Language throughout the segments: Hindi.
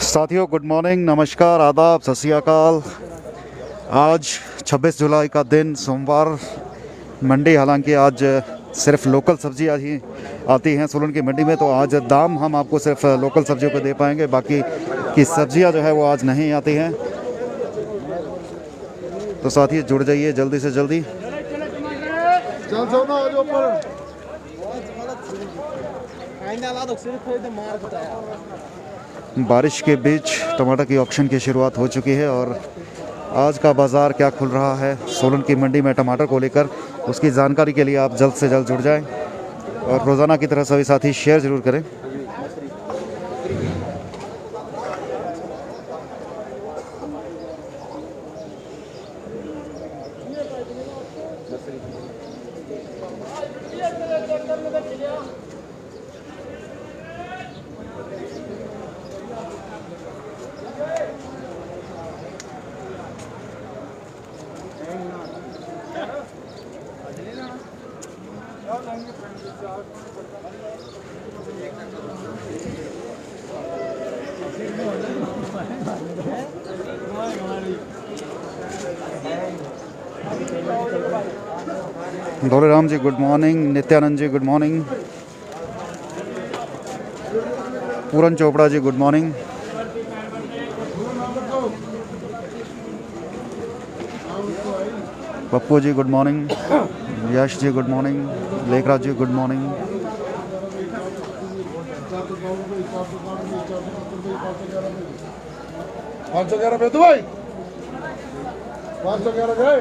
साथियों गुड मॉर्निंग, नमस्कार, आदाब, सत श्री अकाल। आज 26 जुलाई का दिन, सोमवार, मंडी। हालांकि आज सिर्फ लोकल सब्जियां ही आती हैं सोलन की मंडी में, तो आज दाम हम आपको सिर्फ लोकल सब्जियों को दे पाएंगे, बाकी की सब्जियां जो है वो आज नहीं आती हैं। तो साथी जुड़ जाइए जल्दी से जल्दी। बारिश के बीच टमाटर की ऑक्शन की शुरुआत हो चुकी है और आज का बाज़ार क्या खुल रहा है सोलन की मंडी में टमाटर को लेकर, उसकी जानकारी के लिए आप जल्द से जल्द जुड़ जाएं और रोज़ाना की तरह सभी साथी शेयर ज़रूर करें। दौले राम जी गुड मॉर्निंग, नित्यानंद जी गुड मॉर्निंग, पूरन Chopra ji good morning, Pappu ji good morning, Yash ji good morning, Lekhraj जी गुड मॉर्निंग। 511 पे तो भाई 511 गए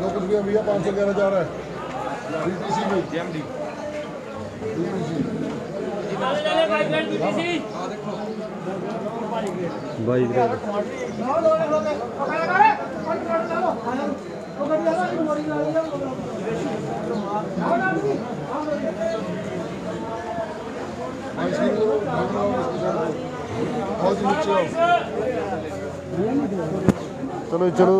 जो कुछ भी भैया 511 जा रहा है डीटीसी में जेएमडी भाई चलो चलो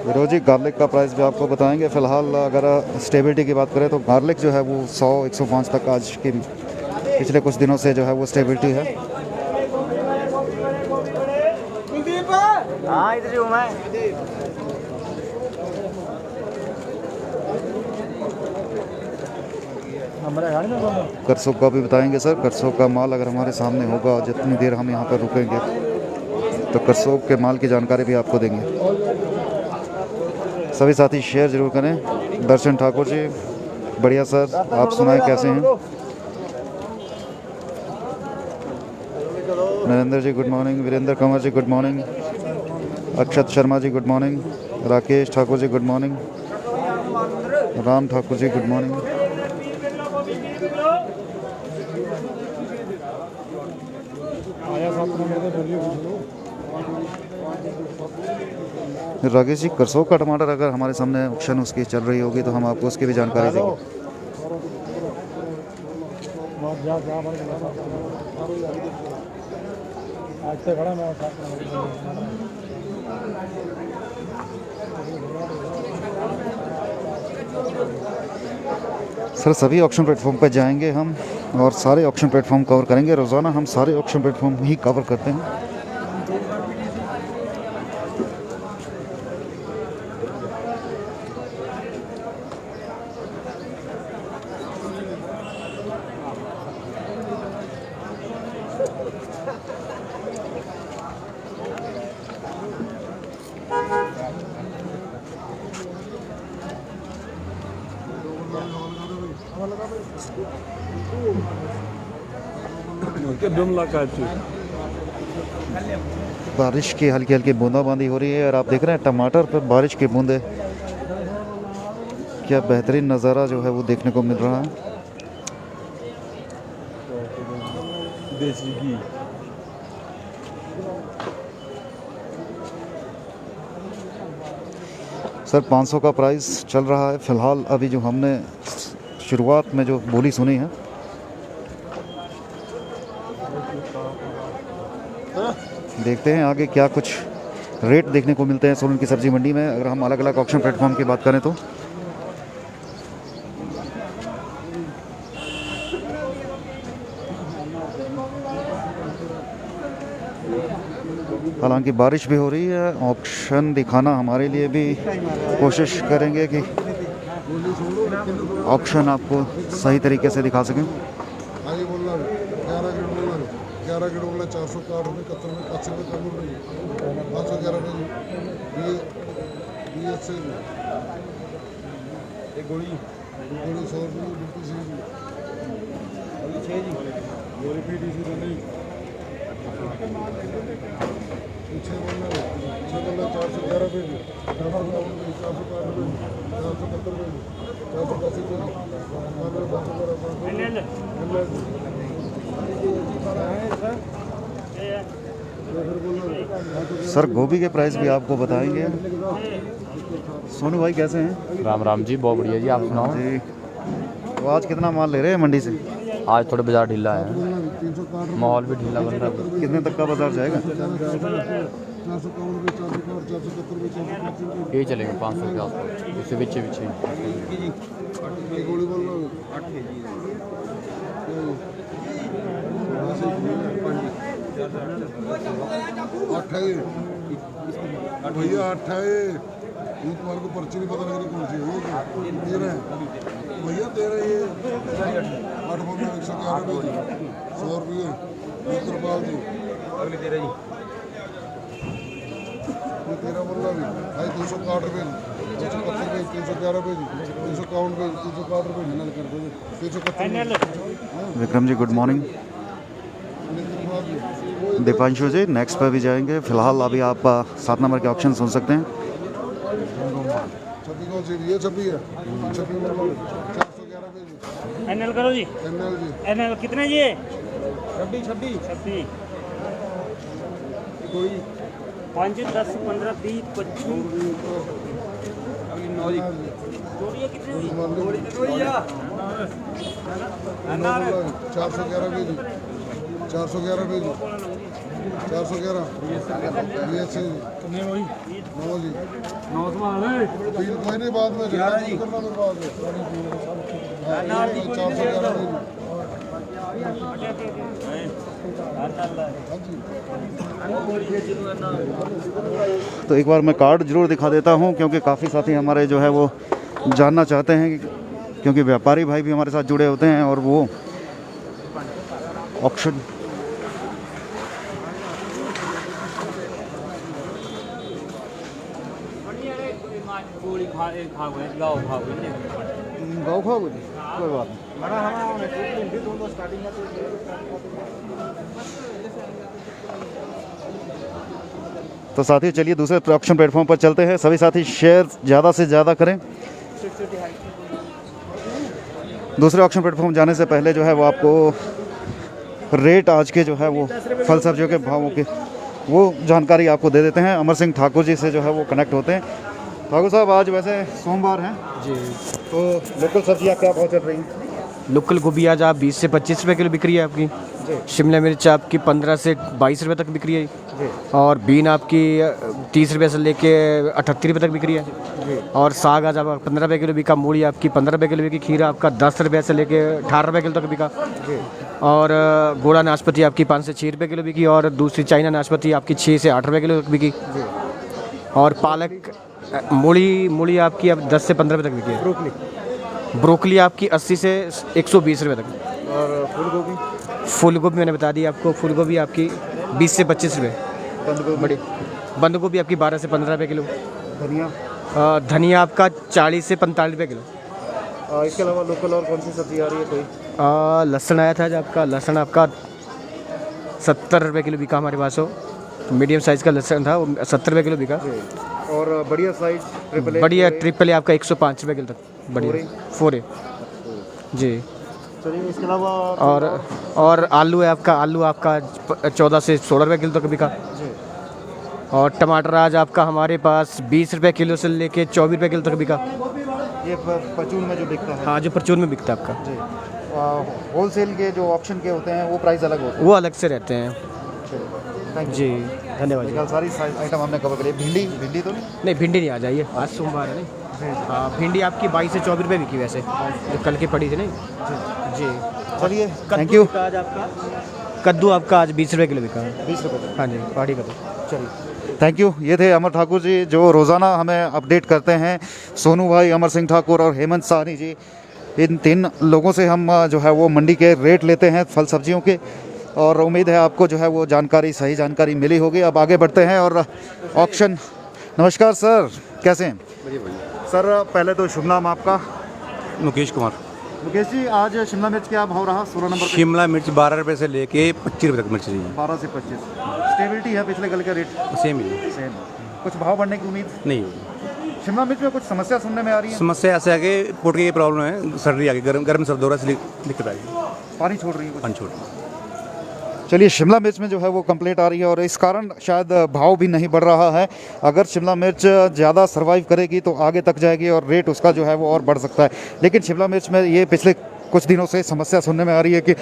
रोजी गार्लिक का प्राइस भी आपको बताएंगे। फ़िलहाल अगर स्टेबिलिटी की बात करें तो गार्लिक जो है वो 100-105 तक आज की पिछले कुछ दिनों से जो है वो स्टेबिलिटी है। इधर हूँ मैं। करसोग का भी बताएंगे सर। करसोग का माल अगर हमारे सामने होगा, जितनी देर हम यहाँ पर रुकेंगे, तो करसोग के माल की जानकारी भी आपको देंगे। सभी साथी शेयर जरूर करें। दर्शन ठाकुर जी बढ़िया सर, आप सुनाएं कैसे हैं? नरेंद्र जी गुड मॉर्निंग, वीरेंद्र कंवर जी गुड मॉर्निंग, अक्षत Sharma ji good morning, Rakesh Thakur ji good morning, Ram Thakur ji good morning. Rakesh ji, Karsog का टमाटर अगर हमारे सामने ऑक्शन उसकी चल रही होगी तो हम आपको उसकी भी जानकारी देंगे। सर सभी ऑक्शन प्लेटफॉर्म पर जाएंगे हम और सारे ऑक्शन प्लेटफॉर्म कवर करेंगे। रोज़ाना हम सारे ऑक्शन प्लेटफॉर्म ही कवर करते हैं। बारिश की हल्की हल्की बूंदाबांदी हो रही है और आप देख रहे हैं टमाटर पर बारिश की बूंदें। क्या बेहतरीन नज़ारा जो है वो देखने को मिल रहा है। देसी घी सर 500 का प्राइस चल रहा है फ़िलहाल। अभी जो हमने शुरुआत में जो बोली सुनी है, देखते हैं आगे क्या कुछ रेट देखने को मिलते हैं सोलन की सब्जी मंडी में। अगर हम अलग अलग ऑक्शन प्लेटफॉर्म की बात करें तो हालांकि बारिश भी हो रही है, ऑप्शन दिखाना हमारे लिए भी कोशिश करेंगे कि ऑप्शन आपको सही तरीके से दिखा सकें। हाँ जी बोलना है 11 ग्रेड बोलना है 11 ग्रेड बोलना 460 रुपये 71 रुपये 80 रुपये कम रुपये 511 रुपये बी एस से एक गोली 100 रुपये DPC गोली PDC नहीं पीछे बोलना है 411 रुपये 460 रुपये 470 रुपये 480 रुपये। सर गोभी के प्राइस भी आपको बताएंगे। सोनू भाई कैसे हैं? राम राम जी, बहुत बढ़िया जी। आप सुनाओ जी, तो आज कितना माल ले रहे हैं मंडी से? आज थोड़ा बाजार ढीला है, माहौल भी ढीला बन रहा है। कितने तक का बाजार जाएगा? यही चलेंगे 500 के आसपास, इससे पीछे पीछे। भैया 8 है ये तुम्हारे को पर्ची नहीं पता लग रही कौन सी है ये 13 है भैया 13 ये 8 बोलना 111 रुपये 100 रुपये मित्रपाल जी अगली 13 जी ये 13 बोलना भी भाई 260 रुपये 271 रुपये 311 रुपये 351 रुपये 360 रुपये 371 विक्रम जी गुड मॉर्निंग। दीपांशु जी नेक्स्ट पर भी जाएंगे। फिलहाल अभी आप 7 नंबर के ऑप्शन सुन सकते हैं। छब्बी कौन सी ये छब्बी है 411 रुपये एनएल करो जी। एनएल जी एनएल कितने जी? 26 5 10 15 20 25 जोड़िए कितने जी? 411 रुपये जी 411 रुपये जी 411 BSC कितने भाई 9 जी 9 तीन कोई नहीं बाद में 11 जी करना मेरे पास 411 रुपये तो एक बार मैं कार्ड जरूर दिखा देता हूं क्योंकि काफ़ी साथी हमारे जो है वो जानना चाहते हैं क्योंकि व्यापारी भाई भी हमारे साथ जुड़े होते हैं और वो ऑक्शन गाँव खाओगे कोई बात तो साथियों चलिए दूसरे ऑक्शन प्लेटफॉर्म पर चलते हैं। सभी साथी शेयर ज़्यादा से ज़्यादा करें। दूसरे ऑक्शन प्लेटफॉर्म जाने से पहले जो है वो आपको रेट आज के जो है वो फल सब्जियों के भावों के वो जानकारी आपको दे देते हैं। अमर सिंह ठाकुर जी से जो है वो कनेक्ट होते हैं। ठाकुर साहब आज वैसे सोमवार है जी, तो लोकल सब्जियाँ क्या भाव चल रही हैं? लोकल गोभी आज आप 20 से 25 रुपये किलो बिक रही है आपकी। शिमला मिर्च आपकी 15 से 22 रुपये तक बिक रही है और बीन आपकी 30 रुपये से लेके 38 रुपये तक बिक रही है और साग आज आपका 15 रुपये किलो बिका। मूली आपकी 15 रुपये किलो बिकी। खीरा आपका 10 रुपये से लेके 18 रुपये किलो तक बिका और गोड़ा नाशपाती आपकी 5 से 6 रुपये किलो बिकी और दूसरी चाइना नाशपाती आपकी 6 से 8 रुपये किलो तक बिकी और पालक मूली आपकी अब 10 से 15 रुपये तक बिकी है। ब्रोकली आपकी 80 से 120 रुपये तक और फूल गोभी मैंने बता दी आपको। फूल गोभी आपकी 20 से 25 रुपये। बंद गोभी आपकी 12 से 15 रुपये किलो। धनिया आपका 40 से 45 रुपये किलो। इसके अलावा लोकल और कौन सी सब्जी आ रही है कोई? लहसुन आया था आज आपका। लहसुन आपका 70 रुपये किलो बिका हमारे पास हो। मीडियम साइज़ का लहसुन था वो 70 रुपये किलो बिका और बढ़िया साइज बढ़िया ट्रिपल ए आपका 105 रुपये किलो तक बढ़िया 4A जी। चलिए इसके अलावा और आलू है आपका 14 से 16 रुपये किलो तक बिका और टमाटर आज आपका हमारे पास 20 रुपये किलो से लेके 24 रुपये किलो तक बिका। ये परचून में जो बिकता है? हाँ, जो परचून में बिकता है आपका जी। होलसेल के जो ऑप्शन के होते हैं वो प्राइस अलग होते हैं? वो अलग से रहते हैं थैंक यू जी। धन्यवाद जी। कल सारी आइटम हमने कवर करी। भिंडी भिंडी तो नहीं? नहीं भिंडी नहीं, आ जाइए, आज सोमवार है नहीं। हाँ भिंडी आपकी 22 से 24 रुपये बिकी वैसे, जो कल की पड़ी थी नहीं जी। चलिए थैंक यू। आज आपका कद्दू आपका आज 20 रुपये किलो बिका है। 20 रुपये। हाँ जी, पहाड़ी कद्दू। चलिए थैंक यू। ये थे अमर ठाकुर जी जो रोज़ाना हमें अपडेट करते हैं। सोनू भाई, अमर सिंह ठाकुर और हेमंत साहनी जी, इन 3 लोगों से हम जो है वो मंडी के रेट लेते हैं फल सब्जियों के, और उम्मीद है आपको जो है वो जानकारी, सही जानकारी मिली होगी। अब आगे बढ़ते हैं और ऑक्शन। नमस्कार सर, कैसे हैं? सर पहले तो शुभ नाम आपका? मुकेश कुमार। मुकेश जी, आज शिमला मिर्च क्या भाव रहा 16 नंबर पे? शिमला मिर्च 12 रुपये से लेके 25 रुपये तक मिर्च रही है। 12 से 25 स्टेबिलिटी है पिछले कल का रेट? सेम ही है। सेम। कुछ भाव बढ़ने की उम्मीद? नहीं होगी। शिमला मिर्च में कुछ समस्या सुनने में आ रही है? समस्या ऐसे आगे पोट की ये प्रॉब्लम है, सर्दी आगे गर्म सर्द हो रहा है, इसलिए दिक्कत आएगी, पानी छोड़ रही है कुछ? पानी छोड़। चलिए, शिमला मिर्च में जो है वो कंप्लेंट आ रही है और इस कारण शायद भाव भी नहीं बढ़ रहा है। अगर शिमला मिर्च ज़्यादा सर्वाइव करेगी तो आगे तक जाएगी और रेट उसका जो है वो और बढ़ सकता है। लेकिन शिमला मिर्च में ये पिछले कुछ दिनों से समस्या सुनने में आ रही है कि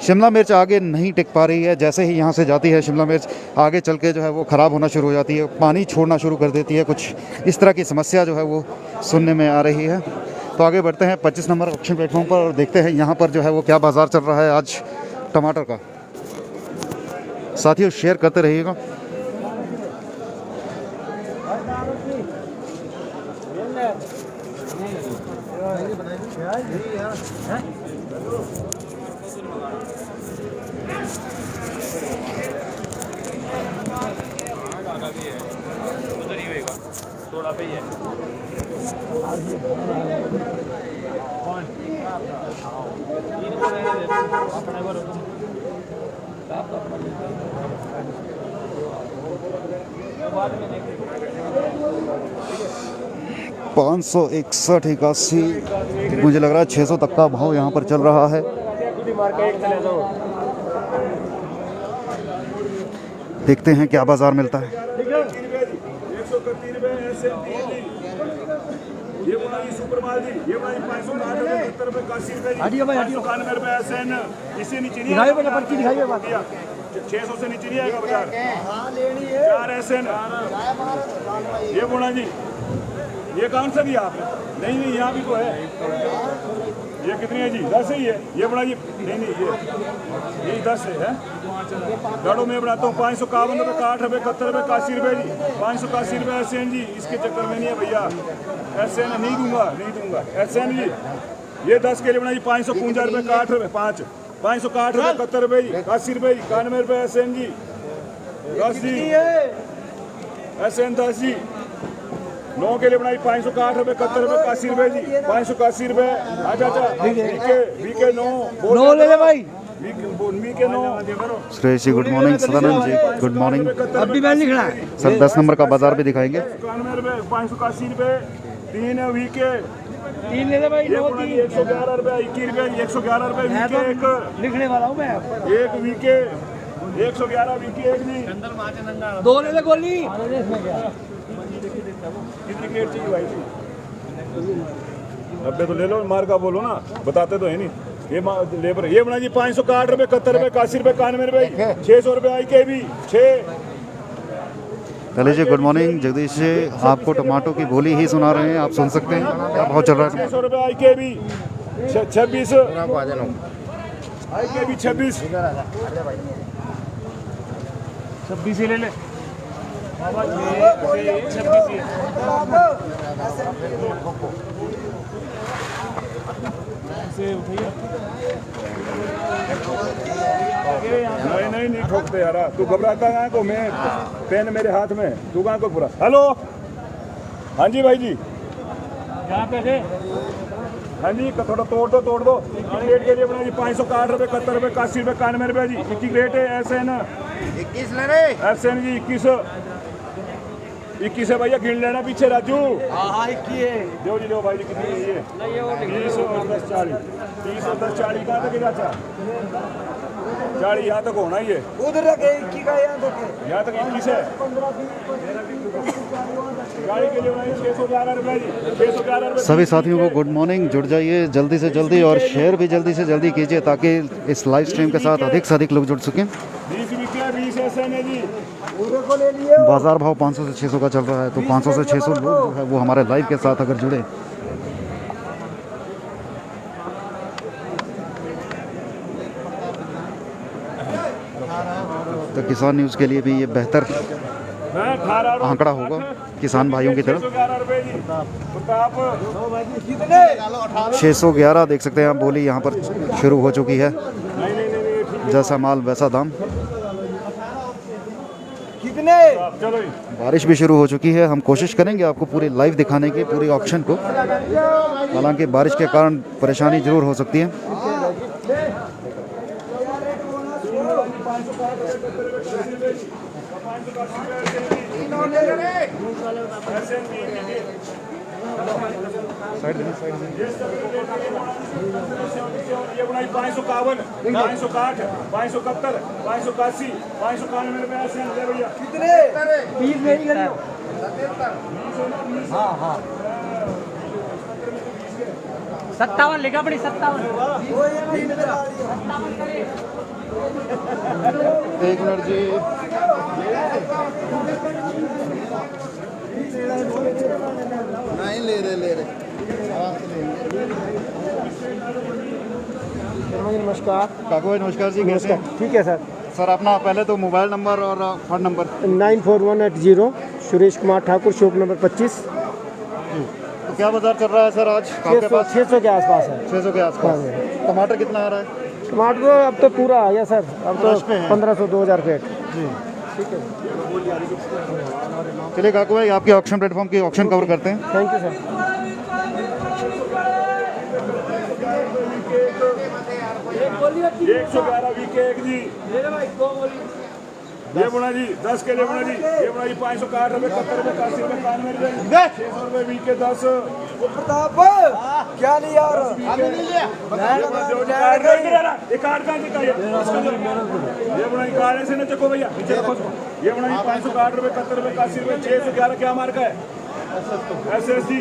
शिमला मिर्च आगे नहीं टिक पा रही है। जैसे ही यहाँ से जाती है शिमला मिर्च, आगे चल के जो है वो ख़राब होना शुरू हो जाती है, पानी छोड़ना शुरू कर देती है। कुछ इस तरह की समस्या जो है वो सुनने में आ रही है। तो आगे बढ़ते हैं 25 नंबर ऑक्शन प्लेटफॉर्म पर और देखते हैं यहाँ पर जो है वो क्या बाज़ार चल रहा है आज टमाटर का। साथियों शेयर करते रहिएगा। पाँच 561 81, मुझे लग रहा है 600 तक का भाव यहाँ पर चल रहा है। देखते हैं क्या बाजार मिलता है। छह सौ से नीचे नहीं आएगा बाजार। 4 SN ये बोला जी, ये कौन सा दिया आपने? नहीं नहीं, यहाँ भी तो है। ये कितनी है जी? 10 ही है। ये बड़ा जी, नहीं नहीं, ये 10 है। गाड़ों में बनाता हूँ 551 रुपये का, 8 रुपये, 71 रुपये, 81 रुपये जी, 581 रुपये SN जी। इसके चक्कर में नहीं है भैया, SN नहीं दूंगा, नहीं दूंगा SN जी। ये 10 के लिए बना जी 551 रुपये का, 8 रुपये, 561 रुपये, 71 रुपये जी, 80 रुपये, 91 रुपये SN जी, 10 जी SN 10 जी। 9 के लिए बनाई 561 रुपये, 71 रुपये, 81 रुपये जी, 581 रुपये। अच्छा वीके 9 ले ले भाई, VK 9। Suresh ji good morning, Sadanand ji good morning. अब भी मैंने लिखना है सर 10 नंबर का बाजार भी दिखाएंगे। 91 रुपये, 581 रुपये, 3 है वीके, 3 ले ले भाई, 111 रुपये, 21 रुपये, 111 रुपये वीके एक, लिखने वाला हूँ मैं। एक वीके 111 वीके एक जी। 2 ले ले गोली। कितनी केट चाहिए भाई जी? 90 तो ले लो, मार का बोलो ना, बताते तो है नहीं। ये लेबर ये बना जी 561 रुपये, 71 रुपये, 81 रुपये, 91 रुपये, 600 रुपये आई के भी 6। पहले जी गुड मॉर्निंग। जगदीश जी आपको टमाटो की बोली ही सुना रहे हैं, आप सुन सकते हैं क्या भाव चल रहा है। 600 रुपये आई के भी 26, आई के भी 26 ही ले ले। नहीं नहीं ठोकते यार, तू घबराता कहाँ को? मैं पेन मेरे हाथ में, तू कहाँ को पूरा। हेलो, हाँ जी भाई जी, यहाँ पे थे। हाँ जी, थोड़ा तोड़ दो। रेट के लिए बना जी 561 रुपये, 71 रुपये, 81 रुपये, 91 रुपये जी। इक्की रेट है ऐसे है ना, 21 ले रहे SN जी 21 है भैया, गिन लेना पीछे राजू। हाँ 21 है। दो जी, दो भाई जी, कितनी है ये? 30 और 10 40, 30 और 10 40 कहाँ तक चाचा? 40 यहाँ तक होना ही है। उधर रखे 21 का, यहाँ तक 21 है। गाड़ी के लिए 611 रुपये जी, 611 रुपये। सभी साथियों को गुड मॉर्निंग। जुड़ जाइए जल्दी से जल्दी और शेयर भी जल्दी से जल्दी कीजिए ताकि इस लाइव स्ट्रीम के साथ अधिक से अधिक लोग जुड़ सकें। 20 वीके 20 SN है जी। बाज़ार भाव 500 से 600 का चल रहा है, तो 500 से 600 लोग जो है वो हमारे लाइव के साथ अगर जुड़े तो किसान न्यूज़ के लिए भी ये बेहतर आंकड़ा होगा किसान भाइयों की तरफ। 611 देख सकते हैं आप, बोली यहाँ पर शुरू हो चुकी है। जैसा माल वैसा दाम। बारिश भी शुरू हो चुकी है। हम कोशिश करेंगे आपको पूरी लाइव दिखाने की, पूरी ऑक्शन को। हालांकि बारिश के कारण परेशानी जरूर हो सकती है। ये बनाई 551, 560, 571, 581, 591 रुपए ऐसे हैं भैया। कितने? 20 नहीं करियो। हाँ हाँ 57 लिखा पड़ी 57। एक मिनट जी। नहीं ले रहे नमस्कार। काकू भाई नमस्कार जी, कैसे हैं? ठीक है सर। सर अपना पहले तो मोबाइल नंबर और phone number. 94180 Suresh Kumar Thakur, shop number 25। तो क्या बाजार चल रहा है सर आज आपके पास? 600 के आसपास है। 600 के आसपास। टमाटर कितना आ रहा है? टमाटर अब तो पूरा आ गया सर, अब तो 1500 2000 पेट। जी चलिए काकू भाई, आपके ऑक्शन प्लेटफॉर्म की ऑक्शन कवर करते हैं। Thank you sir. 111 वीके एक जी। ये बुना जी 10 के लिए बुना जी। ये बुना जी 560 रुपए, 70 रुपए, 80 रुपए, 91 रुपए, 600 रुपए वीके 10। प्रताप क्या नहीं यार, ये कार्ड कहाँ से ये बुना जी कार्ड ऐसे न चको भैया, नीचे रखो उसको। ये बुना जी 560 रुपए, 70 रुपए, 80 रुपए, 611 क्या मार्का है? SS जी,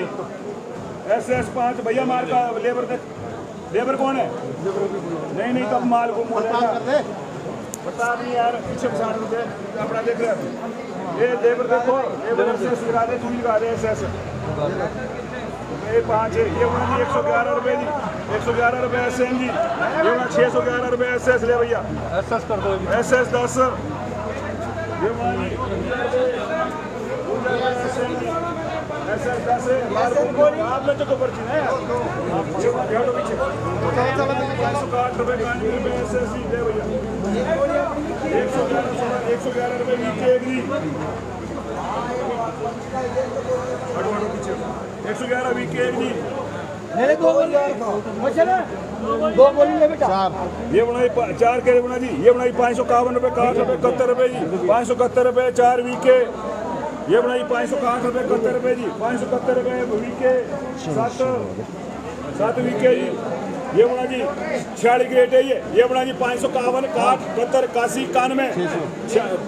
SS 5 भैया मार्का। लेबर तक लेबर कौन है? नहीं तब माल गुम हो जाएगा। बता नहीं यार, पीछे 60 रुपए अपना देख रहे हैं। ये लेबर देखो, लेबर SS लगा दे, चूड़ी लगा दे SS। ये 5 है, ये बोला जी 111 रुपए जी, 111 रुपए SN जी। ये बोला 611 रुपए SS ले भैया। SS कर दो, SS 10। ये बोला जी SS 10 है। आप ले चको पर्ची है, आप पीछे 560 रुपए, 91 रुपए SS जी ले भैया। 111 रुपए नीचे एक जी। 111 वीके एक जी। दो बोली ले बेटा। ये बनाई 4 के बना जी। ये बनाई 551 रुपए, 61 रुपए, 71 रुपए जी। 571 रुपए 4 वीके। ये बनाई 561 रुपए, 71 रुपए जी। 571 रुपए वीके 7 वीके जी। ये बना जी 46 ग्रेट है। ये बना जी 551, 61, 71, 81, 91,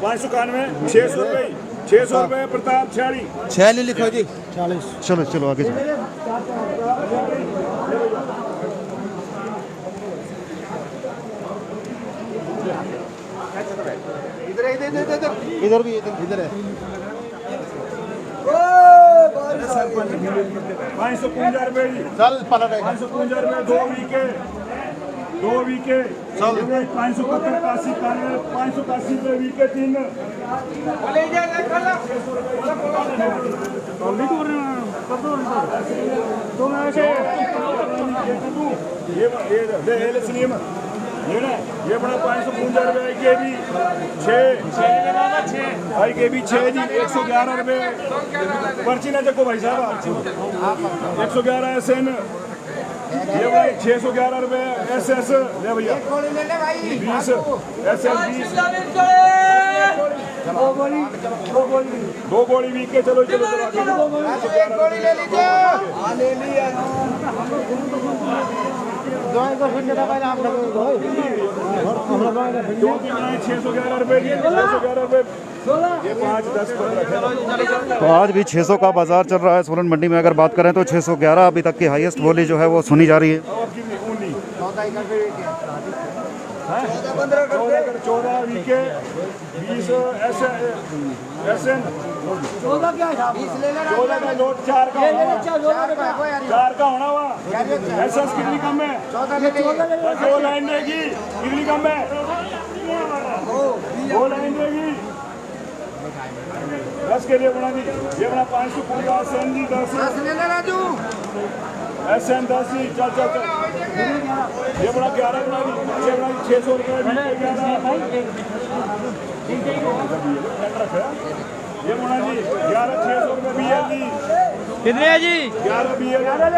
591, 600 रुपए, 600 रुपए प्रताप 46। 6 लिखो जी। चलो चलो आगे चलो। इधर भी इधर है। 550 रुपए जी। 550 रुपए 2 वीके। 2 वीके 571, 81, 91, 581 रुपए वीके 3। ये ना ये बड़ा 550 रुपए के भी 6 भाई के भी 6 जी। 111 रुपए पर्ची ना चको भाई साहब। 111 SN। ये भाई 611 रुपए SS ले भैया। 20 SS 20। 2 गोली वीक के। चलो चलो चलो गोली ले लीजिए। ले लिया। आप 611 रुपए की। 611 रुपए। ये 5, 10, 15। तो आज भी 600 का बाजार चल रहा है सोलन मंडी में। अगर बात करें तो 611 अभी तक की हाईएस्ट बोली जो है वो सुनी जा रही है। 14 वीके 20 एसएन 14 का नोट 4 का होना हुआ 4 का होना हुआ एसएस कितनी कम है 2 लाइन रहेगी कितनी कम है 2 लाइन रहेगी 10 के लिए बना दी ये बना 550 एसएन जी 10 एसएन 10 जी चल चल चल ये बड़ा 11 बना दी ये बना 600 रुपये ये बना जी 11 600 रुपये BL जी कितने है जी 11 BL 11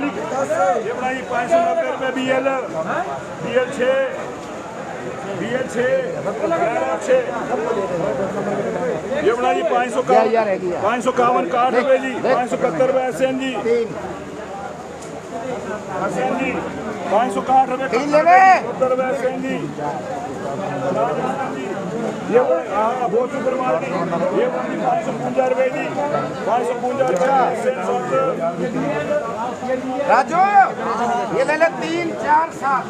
लिख ये बना जी 590 रुपये BL 6 BL 6 ये बना जी 551 60 रुपये जी 571 रुपये एसएन जी एसएन जी 560 रुपये 70 रुपये एसएन जी ये बहुत सुपर मार्केट ये 555 रुपये जी 555 राजू ये ले ले 3 4 7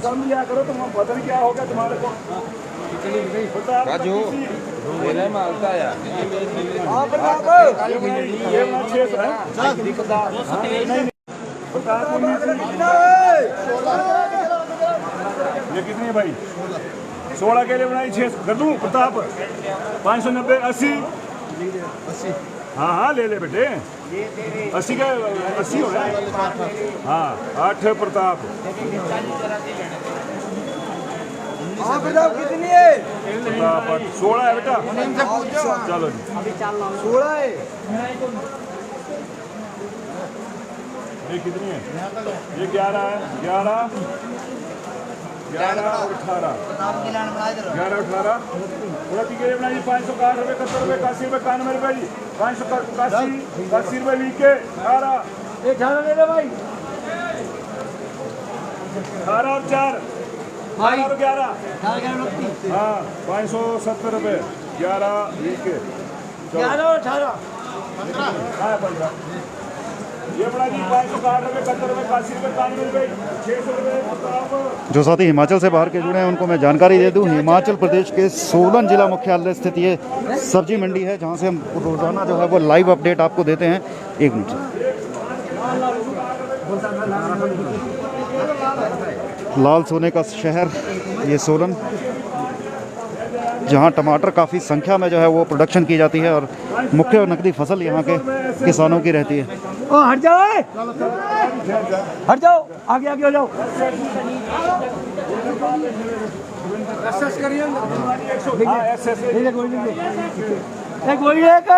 कम लिया करो तुम पता नहीं क्या होगा तुम्हारे को राजू मालता यार ये कितनी है भाई 16 के लिए बनाई 6 कर दूँ प्रताप 590 80 हाँ हाँ ले ले बेटे 80 का 80 हो रहा है हाँ 8 प्रताप कितनी है प्रताप 16 है बेटा चलो जी 16 है ये कितनी है ये 11 है 11 और 18 11 18 पूरा टिकट बनाई 560 रुपये 71 रुपये 81 रुपये 91 रुपये जी 581 रुपये वीक के 18 ले ले भाई 18 और 4 12 और 11 हाँ 570 रुपये 11 वीक के 11 और 18 हाँ 15 ये बड़ा जी 560 रुपये 71 रुपये 81 रुपये 91 रुपये 600 रुपये जो साथी हिमाचल से बाहर के जुड़े हैं उनको मैं जानकारी दे दूं, हिमाचल प्रदेश के सोलन जिला मुख्यालय स्थित ये सब्जी मंडी है जहां से हम रोज़ाना जो है वो लाइव अपडेट आपको देते हैं। एक मिनट, लाल सोने का शहर ये सोलन, जहां टमाटर काफ़ी संख्या में जो है वो प्रोडक्शन की जाती है और मुख्य नकदी फसल यहां के किसानों की रहती है। ओ हट जाओ आगे आगे हो जाओ गोली एक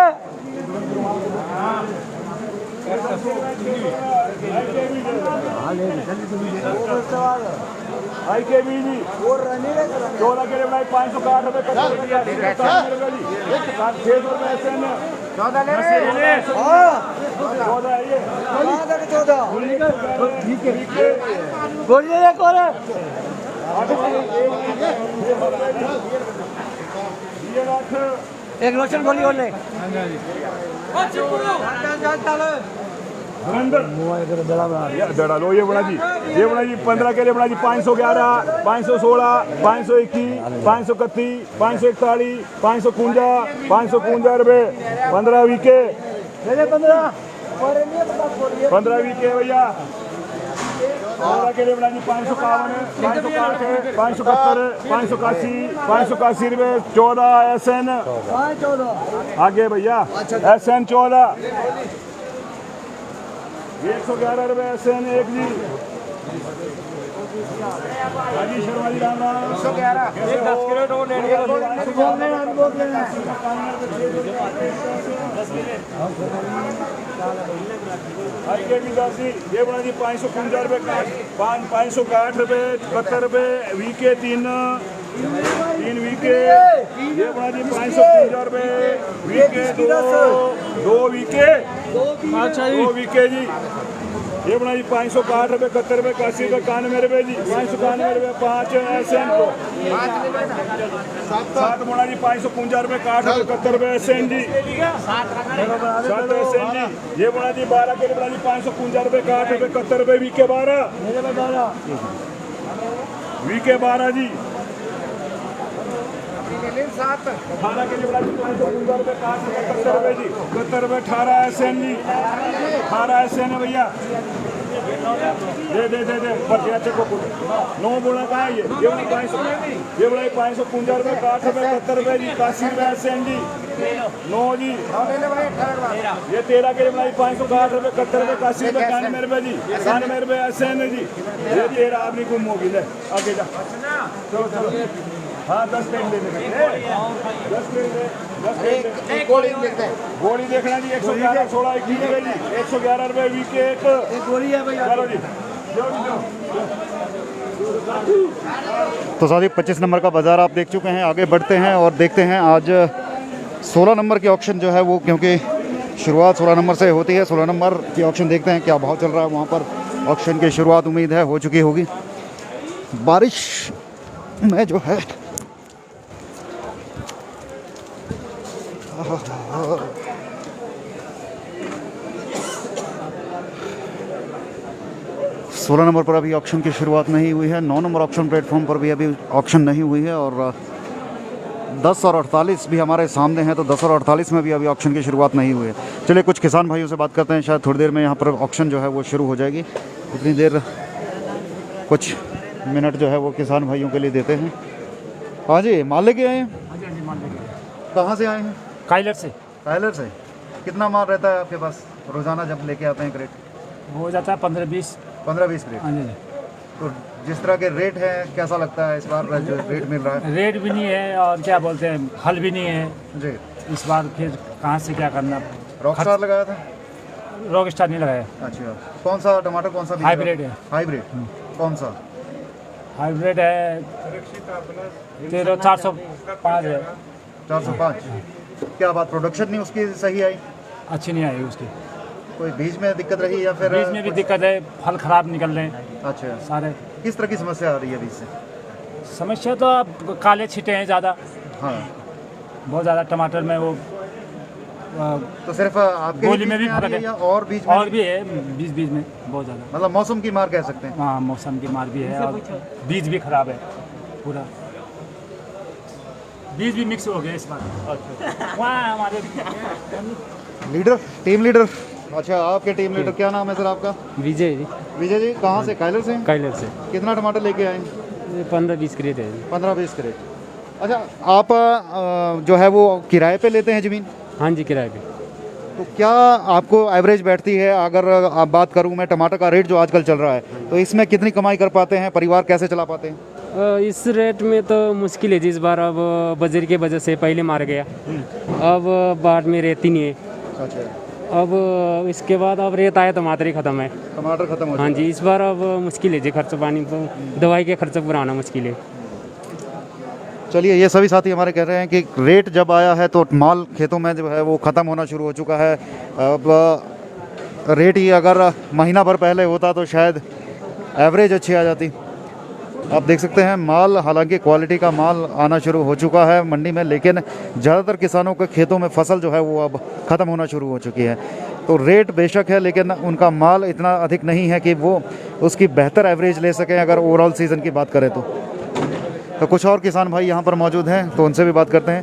आई के बी जी 14 के लिए बनाई 560 रुपये 600 रुपये ऐसे 14 ले रहे 14 है ये गोली एक और एक रोशन गोली और ले दड़ा लो ये बड़ा जी 15 के लिए बड़ा जी 511 516 521 531 541 551 रुपये 15 वीके 15 वीके भैया 15 के लिए बड़ा जी 551 561 571 581 581 रुपये 14 SN आगे भैया SN 14 111 रुपये SN एक जी हाजी शर्मा जी राम राम 111 10 किलो और आई के भी 10 ये बना जी 555 रुपये 560 रुपये 71 रुपये वीके 3 वीके ये बना जी 555 रुपये वीके 2 वीके 2 वीके जी ये बना जी 561 रुपये 71 रुपये 81 रुपये 91 रुपये जी 591 रुपये 5 SN को 7 बोला जी 555 रुपये 61 रुपये 71 रुपये SN जी 7 SN जी। ये बोला जी 12 के लिए बोला जी 555 रुपये 61 रुपये 71 रुपये VK 12 जी 18 के लिए बोला जी 555 रुपये 61 रुपये 71 रुपये जी 71 रुपये 18 SN जी 18 SN है भैया दे पर चेको 9 बोला कहाँ है ये बोला 500 ये बोला 555 रुपये 61 रुपये 71 रुपये जी 81 रुपये SN जी 9 जी। ये 13 के लिए बोला 561 रुपये 71 रुपये 81 रुपये 91 रुपये जी 91 रुपये SN है जी। ये 13 आपने गुम होगी ले आगे जा चलो हाँ 10 पेन दे 10 पेन दे 10 पेन दे गोली देखना जी 111 16 21 रुपये जी 111 रुपये VK एक गोली है भैया चलो जी तो साथी 25 नंबर का बाज़ार आप देख चुके हैं। आगे बढ़ते हैं और देखते हैं आज 16 नंबर की ऑक्शन जो है वो, क्योंकि शुरुआत 16 नंबर से होती है। 16 नंबर की ऑक्शन देखते हैं क्या भाव चल रहा है वहाँ पर। ऑक्शन की शुरुआत उम्मीद है हो चुकी होगी। बारिश में जो है 16 नंबर पर अभी ऑक्शन की शुरुआत नहीं हुई है। 9 नंबर ऑक्शन प्लेटफॉर्म पर भी अभी ऑक्शन नहीं हुई है और 10 और 48 भी हमारे सामने हैं, तो 10 और 48 में भी अभी ऑक्शन की शुरुआत नहीं हुई है। चलिए कुछ किसान भाइयों से बात करते हैं, शायद थोड़ी देर में यहाँ पर ऑक्शन जो है वो शुरू हो जाएगी। उतनी देर कुछ मिनट जो है वो किसान भाइयों के लिए देते हैं। हाँ जी माल लेके आए हैं? कहाँ से आए हैं? काइलर से। कायलर से। कितना माल रहता है आपके पास रोज़ाना जब लेके आते हैं क्रेट? हो जाता है 15-20 क्रेट। हाँ जी। तो जिस तरह के रेट है कैसा लगता है इस बार जो रेट मिल रहा है? रेट भी नहीं है और क्या बोलते हैं हल भी नहीं है जी। इस बार, फिर कहाँ से क्या करना। रॉकस्टार लगाया था? रॉक स्टार नहीं लगाया। अच्छा, कौन सा टमाटर कौन सा? हाइब्रिड है। हाइब्रिड कौन सा? हाइब्रिड है 405 है। 405। क्या बात, प्रोडक्शन नहीं उसकी सही आई? अच्छी नहीं आई उसकी। कोई बीज में दिक्कत रही या फिर? बीज में भी दिक्कत है, फल खराब निकल रहे हैं अच्छा, सारे। किस तरह की समस्या आ रही है बीज से? समस्या तो अब काले छींटे हैं ज़्यादा, हाँ बहुत ज़्यादा टमाटर में। वो तो सिर्फ आपके गोली में भी बीज आ रही फर्क है या और बीज में? और भी है, बीज में बहुत ज़्यादा। मतलब मौसम की मार कह सकते हैं। हाँ मौसम की मार भी है और बीज भी खराब है पूरा। बीज भी मिक्स हो गया इस बार। वहाँ हमारे लीडर, टीम लीडर। अच्छा, आपके टीम लीडर क्या नाम है सर आपका? विजय जी। विजय जी कहाँ से? कायलर से? काइलर से। कितना टमाटर लेके आए? 15-20 क्रेट है जी। 15-20 क्रेट। अच्छा, आप जो है वो किराए पे लेते हैं ज़मीन? हाँ जी, किराए पे। तो क्या आपको एवरेज बैठती है? अगर आप बात करूं मैं टमाटर का रेट जो आजकल चल रहा है, तो इसमें कितनी कमाई कर पाते हैं, परिवार कैसे चला पाते हैं? इस रेट में तो मुश्किल है जी। इस बार अब बजरी के वजह से पहले मार गया, अब बाढ़ में रेत ही नहीं है। अच्छा, अब इसके बाद अब रेत आया टमाटर ही ख़त्म है। टमाटर खत्म हो हाँ जी, इस बार अब मुश्किल है जी। खर्च पानी दवाई के खर्च पुराना मुश्किल है। चलिए, ये सभी साथी हमारे कह रहे हैं कि रेट जब आया है तो माल खेतों में जो है वो ख़त्म होना शुरू हो चुका है। अब रेट ही अगर महीना भर पहले होता तो शायद एवरेज अच्छी आ जाती। आप देख सकते हैं माल, हालांकि क्वालिटी का माल आना शुरू हो चुका है मंडी में, लेकिन ज़्यादातर किसानों के खेतों में फसल जो है वो अब ख़त्म होना शुरू हो चुकी है। तो रेट बेशक है, लेकिन उनका माल इतना अधिक नहीं है कि वो उसकी बेहतर एवरेज ले सकें अगर ओवरऑल सीज़न की बात करें तो। कुछ और किसान भाई यहाँ पर मौजूद हैं, तो उनसे भी बात करते हैं।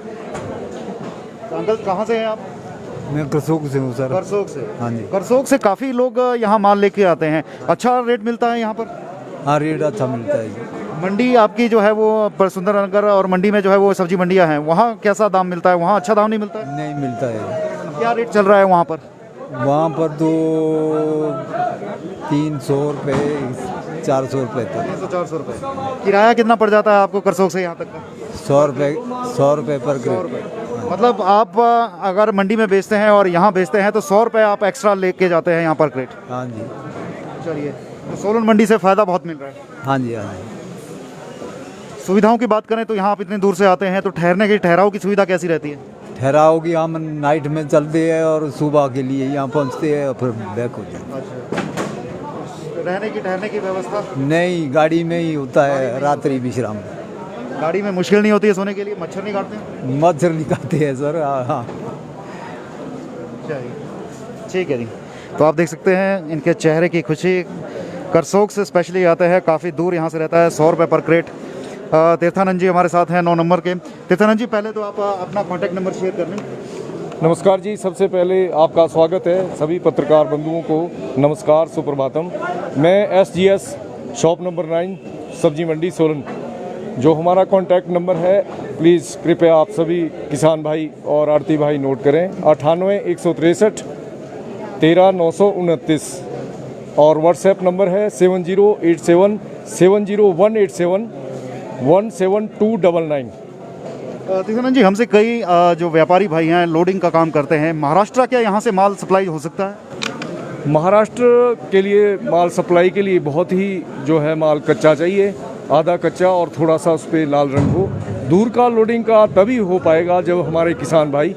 अंकल कहाँ से हैं आप? मैं करसोग से हूँ सर। करसोग से? हाँ जी। करसोग से काफ़ी लोग यहाँ माल लेके आते हैं। अच्छा रेट मिलता है यहाँ पर? हाँ, रेट अच्छा मिलता है जी। मंडी आपकी जो है वो पर सुंदरनगर और मंडी में जो है वो सब्जी मंडियाँ हैं, वहाँ कैसा दाम मिलता है? वहाँ अच्छा दाम नहीं मिलता है? नहीं मिलता है। क्या रेट चल रहा है वहाँ पर? वहाँ पर तो 300 रुपये 400 रुपये तक। 300-400 रुपये। किराया कितना पड़ जाता है आपको करसोग से यहाँ तक का? 100 रुपये पर क्रेट। मतलब आप अगर मंडी में बेचते हैं और यहाँ बेचते हैं तो 100 रुपये आप एक्स्ट्रा लेके जाते हैं यहाँ पर क्रेट? हाँ जी। चलिए, तो सोलन मंडी से फ़ायदा बहुत मिल रहा है। हाँ जी, हाँ जी। सुविधाओं की बात करें तो यहाँ आप इतनी दूर से आते हैं तो ठहराव की सुविधा कैसी रहती है? ठहराव की हम नाइट में चलते हैं और सुबह के लिए यहाँ पहुँचते हैं और फिर बैक हो जाते हैं। रहने की ठहरने की व्यवस्था नहीं, गाड़ी में ही होता है रात्रि विश्राम। गाड़ी में मुश्किल नहीं होती है सोने के लिए? मच्छर नहीं काटते हैं? मच्छर निकालते हैं सर। हाँ, चलिए ठीक है जी। तो आप देख सकते हैं इनके चेहरे की खुशी। करसोग से स्पेशली आते हैं, काफ़ी दूर यहाँ से रहता है, 100 रुपये पर क्रेट। तीर्थानंद जी हमारे साथ हैं 9 नंबर के। तीर्थानंद जी, पहले तो आप अपना कॉन्टैक्ट नंबर शेयर कर लें। नमस्कार जी, सबसे पहले आपका स्वागत है सभी पत्रकार बंधुओं को। नमस्कार, सुप्रभातम। मैं SGS शॉप नंबर 9 सब्जी मंडी सोलन। जो हमारा कॉन्टैक्ट नंबर है, प्लीज़ कृपया आप सभी किसान भाई और आड़ती भाई नोट करें। 98 163 13 929 और व्हाट्सएप नंबर है 7087 70187 17299। तीर्थानंद जी, हमसे कई जो व्यापारी भाई हैं लोडिंग का काम करते हैं, महाराष्ट्र क्या यहाँ से माल सप्लाई हो सकता है? महाराष्ट्र के लिए माल सप्लाई के लिए बहुत ही जो है माल कच्चा चाहिए, आधा कच्चा और थोड़ा सा उस पर लाल रंग हो। दूर का लोडिंग का तभी हो पाएगा जब हमारे किसान भाई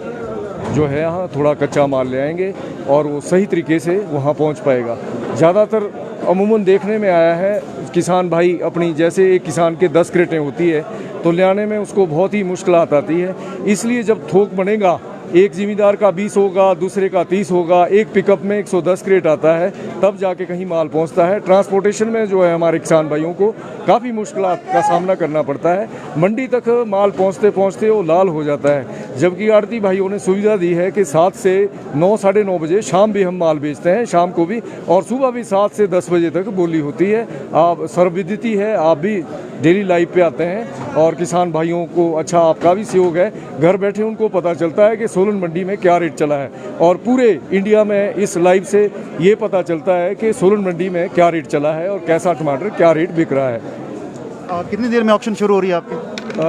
जो है यहाँ थोड़ा कच्चा माल ले आएंगे और वो सही तरीके से वहाँ पहुँच पाएगा। ज़्यादातर अमूमन देखने में आया है किसान भाई अपनी, जैसे एक किसान के 10 क्रेटें होती है तो ले आने में उसको बहुत ही मुश्किलात आती है। इसलिए जब थोक बनेगा, एक ज़मींदार का 20 होगा, दूसरे का 30 होगा, एक पिकअप में 110 क्रेट आता है, तब जाके कहीं माल पहुंचता है। ट्रांसपोर्टेशन में जो है हमारे किसान भाइयों को काफ़ी मुश्किलात का सामना करना पड़ता है। मंडी तक माल पहुंचते पहुंचते वो लाल हो जाता है। जबकि आड़ती भाइयों ने सुविधा दी है कि 7 से 9 साढ़े 9 बजे शाम भी हम माल बेचते हैं, शाम को भी, और सुबह भी 7 से 10 बजे तक बोली होती है। आप सर्वविदिति है, आप भी डेली लाइव पे आते हैं और किसान भाइयों को अच्छा आपका भी सहयोग है। घर बैठे उनको पता चलता है कि सोलन मंडी में क्या रेट चला है, और पूरे इंडिया में इस लाइव से ये पता चलता है कि सोलन मंडी में क्या रेट चला है और कैसा टमाटर क्या रेट बिक रहा है। कितनी देर में ऑक्शन शुरू हो रही है आपकी?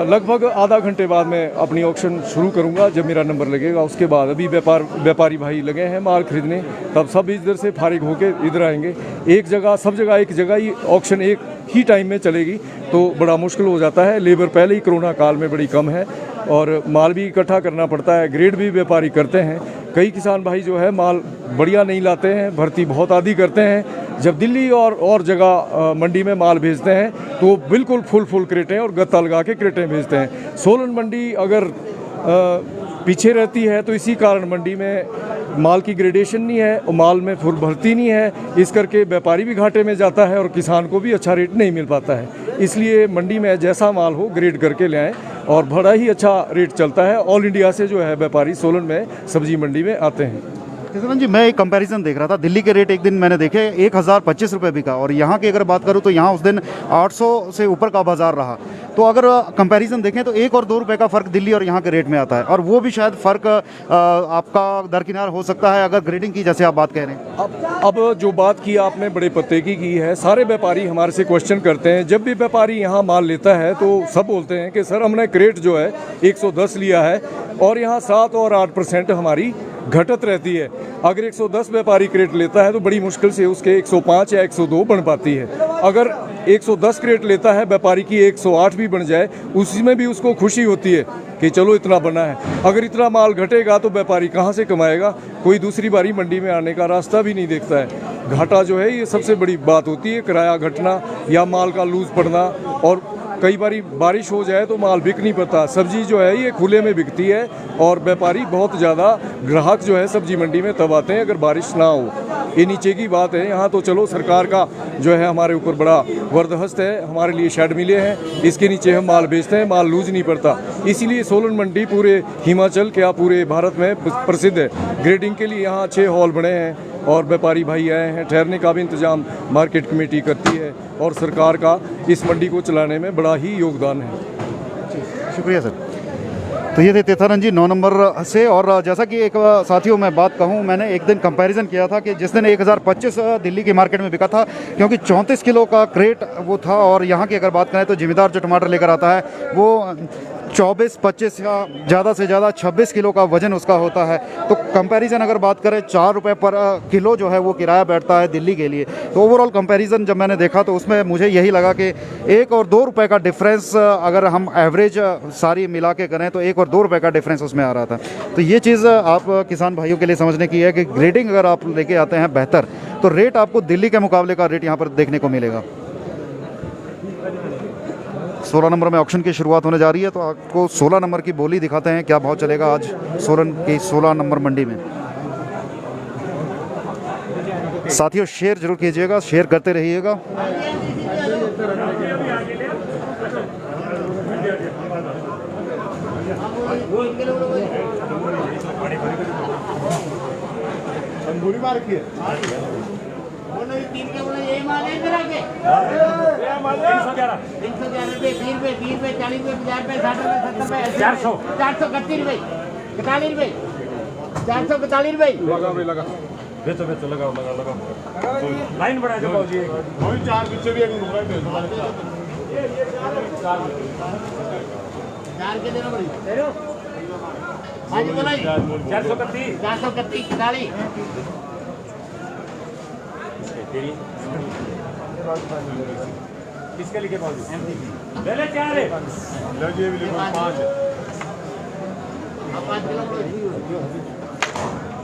लगभग आधा घंटे बाद मैं अपनी ऑक्शन शुरू करूंगा, जब मेरा नंबर लगेगा उसके बाद। अभी व्यापारी भाई लगे हैं माल खरीदने, तब सब इधर से फारिग होकर इधर आएंगे। एक जगह एक जगह ही ऑक्शन एक ही टाइम में चलेगी तो बड़ा मुश्किल हो जाता है। लेबर पहले ही कोरोना काल में बड़ी कम है और माल भी इकट्ठा करना पड़ता है। ग्रेड भी व्यापारी करते हैं। कई किसान भाई जो है माल बढ़िया नहीं लाते हैं, भर्ती बहुत आधी करते हैं। जब दिल्ली और जगह मंडी में माल भेजते हैं तो बिल्कुल फुल क्रेटें और गत्ता लगा के क्रेटें भेजते हैं। सोलन मंडी अगर पीछे रहती है तो इसी कारण मंडी में माल की ग्रेडेशन नहीं है और माल में फुल भर्ती नहीं है। इस करके व्यापारी भी घाटे में जाता है और किसान को भी अच्छा रेट नहीं मिल पाता है। इसलिए मंडी में जैसा माल हो ग्रेड करके ले आएँ और बड़ा ही अच्छा रेट चलता है। ऑल इंडिया से जो है व्यापारी सोलन में सब्जी मंडी में आते हैं। किसान जी, मैं एक कंपैरिजन देख रहा था, दिल्ली के रेट एक दिन मैंने देखे 1025 रुपये बिका, और यहाँ की अगर बात करूँ तो यहाँ उस दिन 800 से ऊपर का बाजार रहा। तो अगर कंपैरिजन देखें तो 1 और 2 रुपये का फ़र्क दिल्ली और यहाँ के रेट में आता है, और वो भी शायद फ़र्क आपका दरकिनार हो सकता है अगर ग्रेडिंग की, जैसे आप बात कह रहे हैं। अब जो बात की आपने बड़े पत्ते की है, सारे व्यापारी हमारे से क्वेश्चन करते हैं। जब भी व्यापारी यहाँ माल लेता है तो सब बोलते हैं कि सर हमने क्रेट जो है 110 लिया है और यहाँ 7 और 8% हमारी घटत रहती है। अगर 110 व्यापारी क्रेट लेता है तो बड़ी मुश्किल से उसके 105 या 102 बन पाती है। अगर 110 क्रेट लेता है व्यापारी की 108 भी बन जाए, उसी में भी उसको खुशी होती है कि चलो इतना बना है। अगर इतना माल घटेगा तो व्यापारी कहाँ से कमाएगा? कोई दूसरी बारी मंडी में आने का रास्ता भी नहीं देखता है। घाटा जो है ये सबसे बड़ी बात होती है, किराया घटना या माल का लूज पड़ना, और कई बारी बारिश हो जाए तो माल बिक नहीं पाता। सब्जी जो है ये खुले में बिकती है और व्यापारी बहुत ज़्यादा ग्राहक जो है सब्जी मंडी में तब आते हैं अगर बारिश ना हो। ये नीचे की बात है। यहाँ तो चलो सरकार का जो है हमारे ऊपर बड़ा वरदहस्त है, हमारे लिए शेड मिले हैं, इसके नीचे हम माल बेचते हैं, माल लूज नहीं पड़ता। इसीलिए सोलन मंडी पूरे हिमाचल क्या पूरे भारत में प्रसिद्ध है। ग्रेडिंग के लिए यहाँ 6 हॉल बने हैं और व्यापारी भाई आए हैं। ठहरने का भी इंतजाम मार्केट कमेटी करती है और सरकार का इस मंडी को चलाने में बड़ा ही योगदान है। शुक्रिया सर। तो ये थे तीर्थानंद जी 9 नंबर से। और जैसा कि एक साथियों मैं बात कहूँ, मैंने एक दिन कंपैरिजन किया था कि जिस दिन 1025 दिल्ली की मार्केट में बिका था, क्योंकि 34 किलो का क्रेट वो था, और यहाँ की अगर बात करें तो जिम्मेदार जो टमाटर लेकर आता है वो 24-25 या ज़्यादा से ज़्यादा 26 किलो का वजन उसका होता है। तो कंपैरिजन अगर बात करें 4 रुपये पर किलो जो है वो किराया बैठता है दिल्ली के लिए। तो ओवरऑल कंपैरिजन जब मैंने देखा तो उसमें मुझे यही लगा कि 1 और 2 रुपये का डिफरेंस अगर हम एवरेज सारी मिला के करें तो 1 और 2 रुपये का डिफरेंस उसमें आ रहा था। तो ये चीज़ आप किसान भाइयों के लिए समझने की है कि ग्रेडिंग अगर आप लेके आते हैं बेहतर, तो रेट आपको दिल्ली के मुकाबले का रेट यहाँ पर देखने को मिलेगा। 16 नंबर में ऑक्शन की शुरुआत होने जा रही है, तो आपको 16 नंबर की बोली दिखाते हैं क्या भाव चलेगा आज सोलन की 16 नंबर मंडी में। साथियों शेयर जरूर कीजिएगा, शेयर करते रहिएगा। लाइन बढ़ा दो भाजी, चार पीछे भी चार के देना पड़ी हाँ जी बोला 431 41 किसके लिखे भाजी? ले ले चार है, ले जी भी लिखो 5 है। अब 5 किलो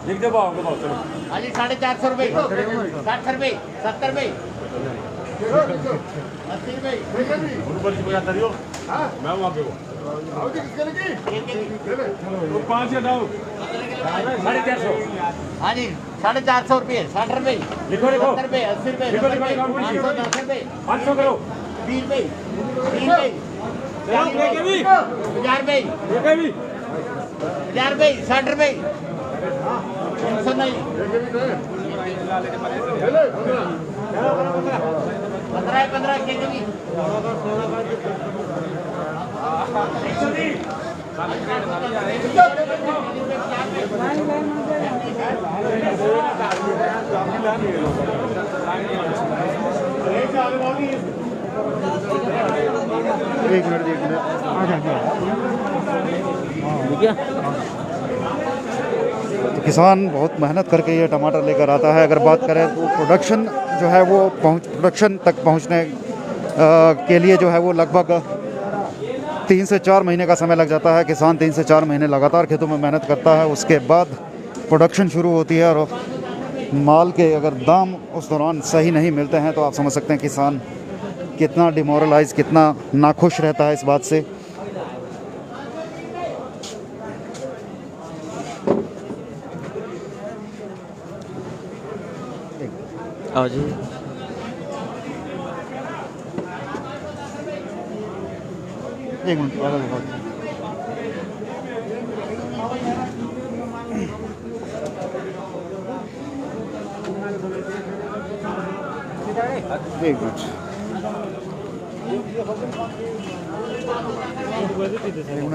लिख दो भाव को भाव चलो। हाँ जी 450 रुपये 60 रुपये 70 रुपये 80 रुपये ऊपर से बजा करियो, मैं वहाँ पे हूँ। तो 5 या दाओ 450। हाँ जी 450 रुपये 60 रुपये लिखो लिखो 70 रुपये 80 रुपये लिखो, 90 रुपये लिखो, 510 रुपये 500 करो 20 रुपये 30 रुपये 40 रुपये 50 रुपये 50 रुपये 60 रुपये 300 नहीं 15 के जी एक मिनट तो किसान बहुत मेहनत करके ये टमाटर लेकर आता है। अगर बात करें तो प्रोडक्शन जो है वो प्रोडक्शन तक पहुंचने के लिए जो है वो लगभग 3 से 4 महीने का समय लग जाता है। किसान 3 से 4 महीने लगातार खेतों में मेहनत करता है, उसके बाद प्रोडक्शन शुरू होती है। और माल के अगर दाम उस दौरान सही नहीं मिलते हैं तो आप समझ सकते हैं किसान कितना डिमोरलाइज, कितना नाखुश रहता है इस बात से। हाँ जी एक मिनट आगे दिखा दो। एक मिनट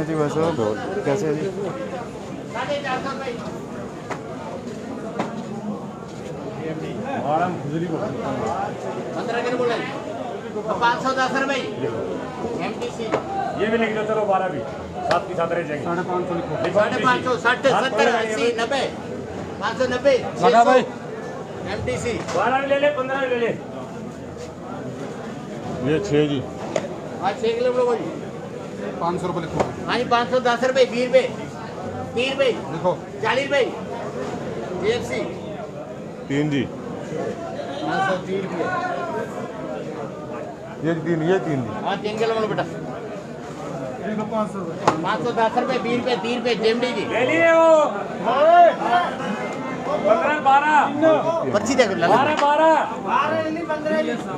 जी, वैसे कैसे है जी? 15 किलो बोला 510 रुपये MTC ये भी लिख दो चलो 12 भी साथ के साथ रह जाएंगे। 550 60 70 80 90 590 600 MTC 12 भी ले ले 15 भी ले ले। ये 6 जी हाँ 6 किलो बोलो जी 500 रुपये लिखो। हाँ जी 510 रुपये 20 रुपये 30 रुपये लिखो 40 रुपये JFC 3 जी 530 रुपये ये 3 जी हाँ 3 किलो बोलो बेटा 510 रुपये 20 रुपये 30 रुपये JMD जी ले लिए वो 15 12 25 देखो 12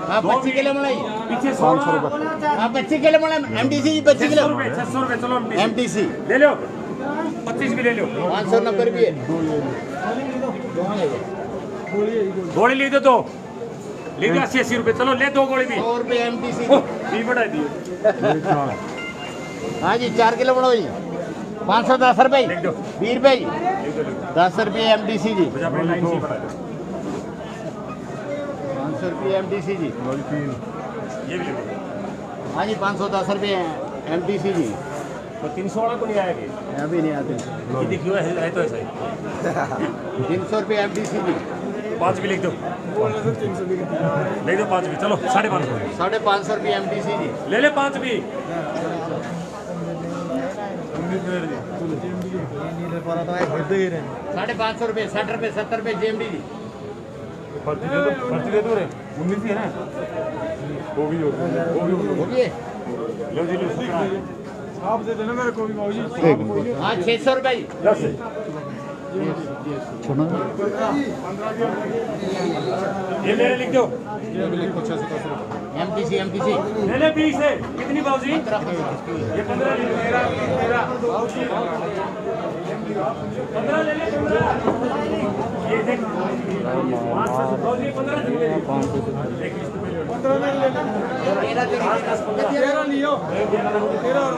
हाँ 25 किलो मलाई पीछे 500 रुपए हाँ 25 किलो मलाई MTC जी 25 किलो 600 रुपए चलो MTC ले लो 25 भी ले लो 590 रुपये गोली ले दो 2 ले दो 80 रुपए चलो ले 2 गोली भी 100 रुपये MTC भी बढ़ा दिए। हाँ जी 4 किलो बनाओ जी 510 रुपये 20 रुपये 10 रुपये MTC जी 500 रुपये MTC जी ये भी ले लो। हाँ जी 510 रुपये MTC जी तो 300 वाला को नहीं आएगी अभी नहीं आते ये देखियो है तो ऐसा ही 300 रुपये MTC जी 5 भी लिख दो लिख दो 5 भी चलो 550 550 रुपये MTC जी ले ले 5 भी 550 रुपये 60 रुपये 70 रुपये JMD जी पर्ची दे दो रे 19 ही है ना वो भी लो जी आप दे देना मेरे को भी बाबू जी। हाँ 600 रुपये। 10 छोड़ो ये मेरे लिख दो MTC ले ले 20 है कितनी बाबूजी ये 15 ले मेरा 15 ले ले 15 ये देख 500 बाबूजी 15 ले ले 15 ले ले 13 लियो 13 और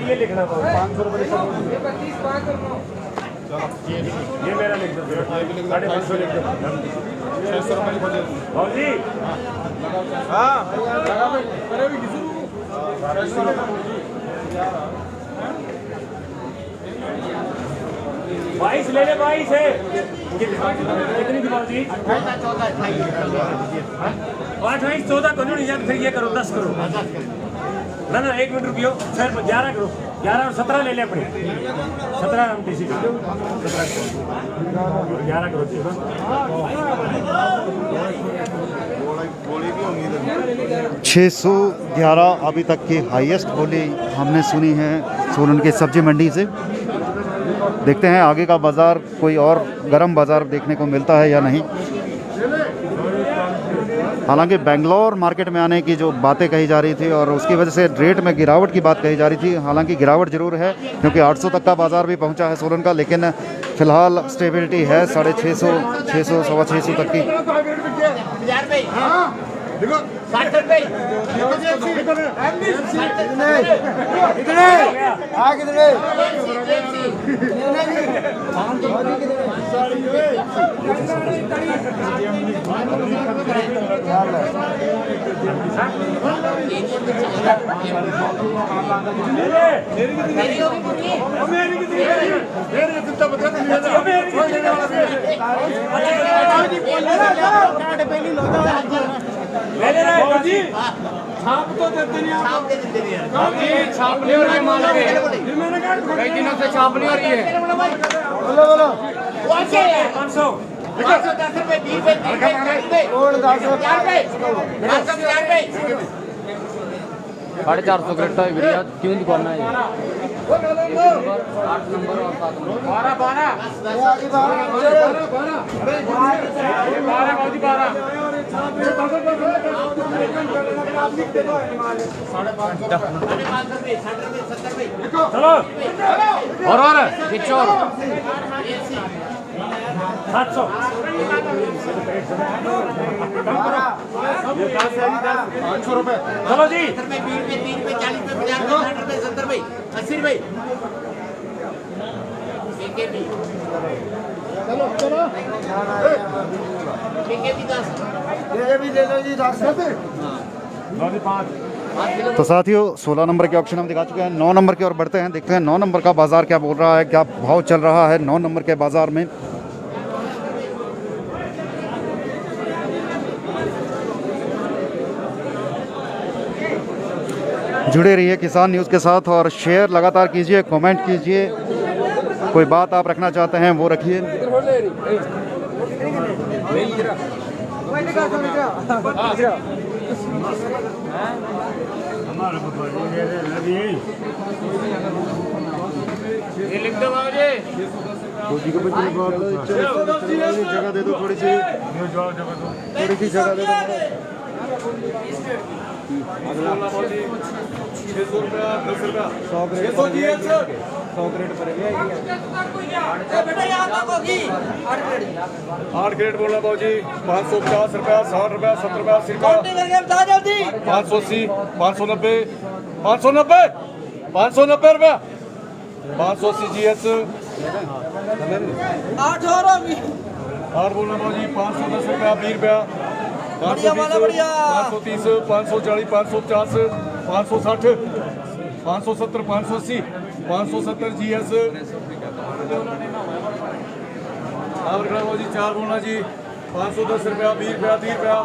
ये लिखना 500 रुपये ये मेरा लिख दो 550 लिख दो 600 रुपये बाबूजी हाँ लगा भाई अरे भी किसी 22 ले ले 22 है कितनी थी बाबूजी 28 14 करो नहीं फिर ये करो 10 करो ना 1 मिनट रुकियो सर 11 करो 11 और 17 ले ले अपने 17 हम टीसी 11 करो 611 अभी तक की हाईएस्ट बोली हमने सुनी है सोलन के सब्जी मंडी से। देखते हैं आगे का बाज़ार कोई और गर्म बाज़ार देखने को मिलता है या नहीं। हालांकि बेंगलोर मार्केट में आने की जो बातें कही जा रही थी और उसकी वजह से रेट में गिरावट की बात कही जा रही थी, हालांकि गिरावट ज़रूर है क्योंकि 800 तक का बाज़ार भी पहुंचा है सोलन का, लेकिन फ़िलहाल स्टेबिलिटी है 650 600 सवा 600 तक की। 60 रुपये छाप तो देते नहीं आप छाप ले रहे माल कई दिनों से छाप नहीं हो रही है बोलो 500 10 रुपये 20 रुपये 450 करेक्ट है भैया क्यों दुकान है 8 नंबर और 7 चलो और खींचो 700 500 रुपये चलो जी 20 रुपये 30 रुपये 40 रुपये 50 रुपये 60 रुपये 70 रुपये 80 रुपये तो साथियों 16 नंबर के ऑप्शन हम दिखा चुके हैं। 9 नंबर की ओर बढ़ते हैं, देखते हैं 9 नंबर का बाज़ार क्या बोल रहा है, क्या भाव चल रहा है 9 नंबर के बाज़ार में। जुड़े रहिए किसान न्यूज़ के साथ और शेयर लगातार कीजिए, कमेंट कीजिए, कोई बात आप रखना चाहते हैं वो रखिए। ये लिख दो बाबूजी जगह दे दो थोड़ी सी जगह दे दो 600 रुपया 10 रुपया 100 दिए सर 100 क्रेट भरेंगे 8 क्रेट बोलना भाव जी 550 रुपया 60 रुपया 70 रुपया 80 रुपया 580 590 590 590 रुपया 580 GS 8 बोलना भाव जी 510 रुपया 20 रुपया 530 540 550 560 570 580 570 GS जी 4 बोलना जी 510 रुपया 20 रुपया 30 रुपया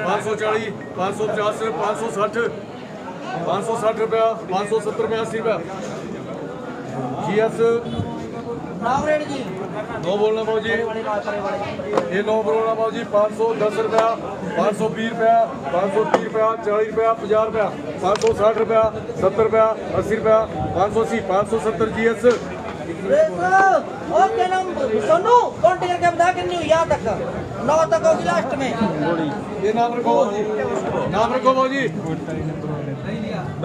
540 550 560 560 रुपया 570 रुपया 80 रुपया GS 9 बोलना भाव जी ये 9 बोलना भाव जी 510 रुपया 520 रुपया 530 रुपया 40 रुपया 50 रुपया 560 रुपया 70 रुपया 80 रुपया 580 570 GS ओके सोनू काउंट करके बता कितनी हुई यहाँ तक 9 तक होगी लास्ट में। ये नाम रखो भाव जी नाम रखो भाव जी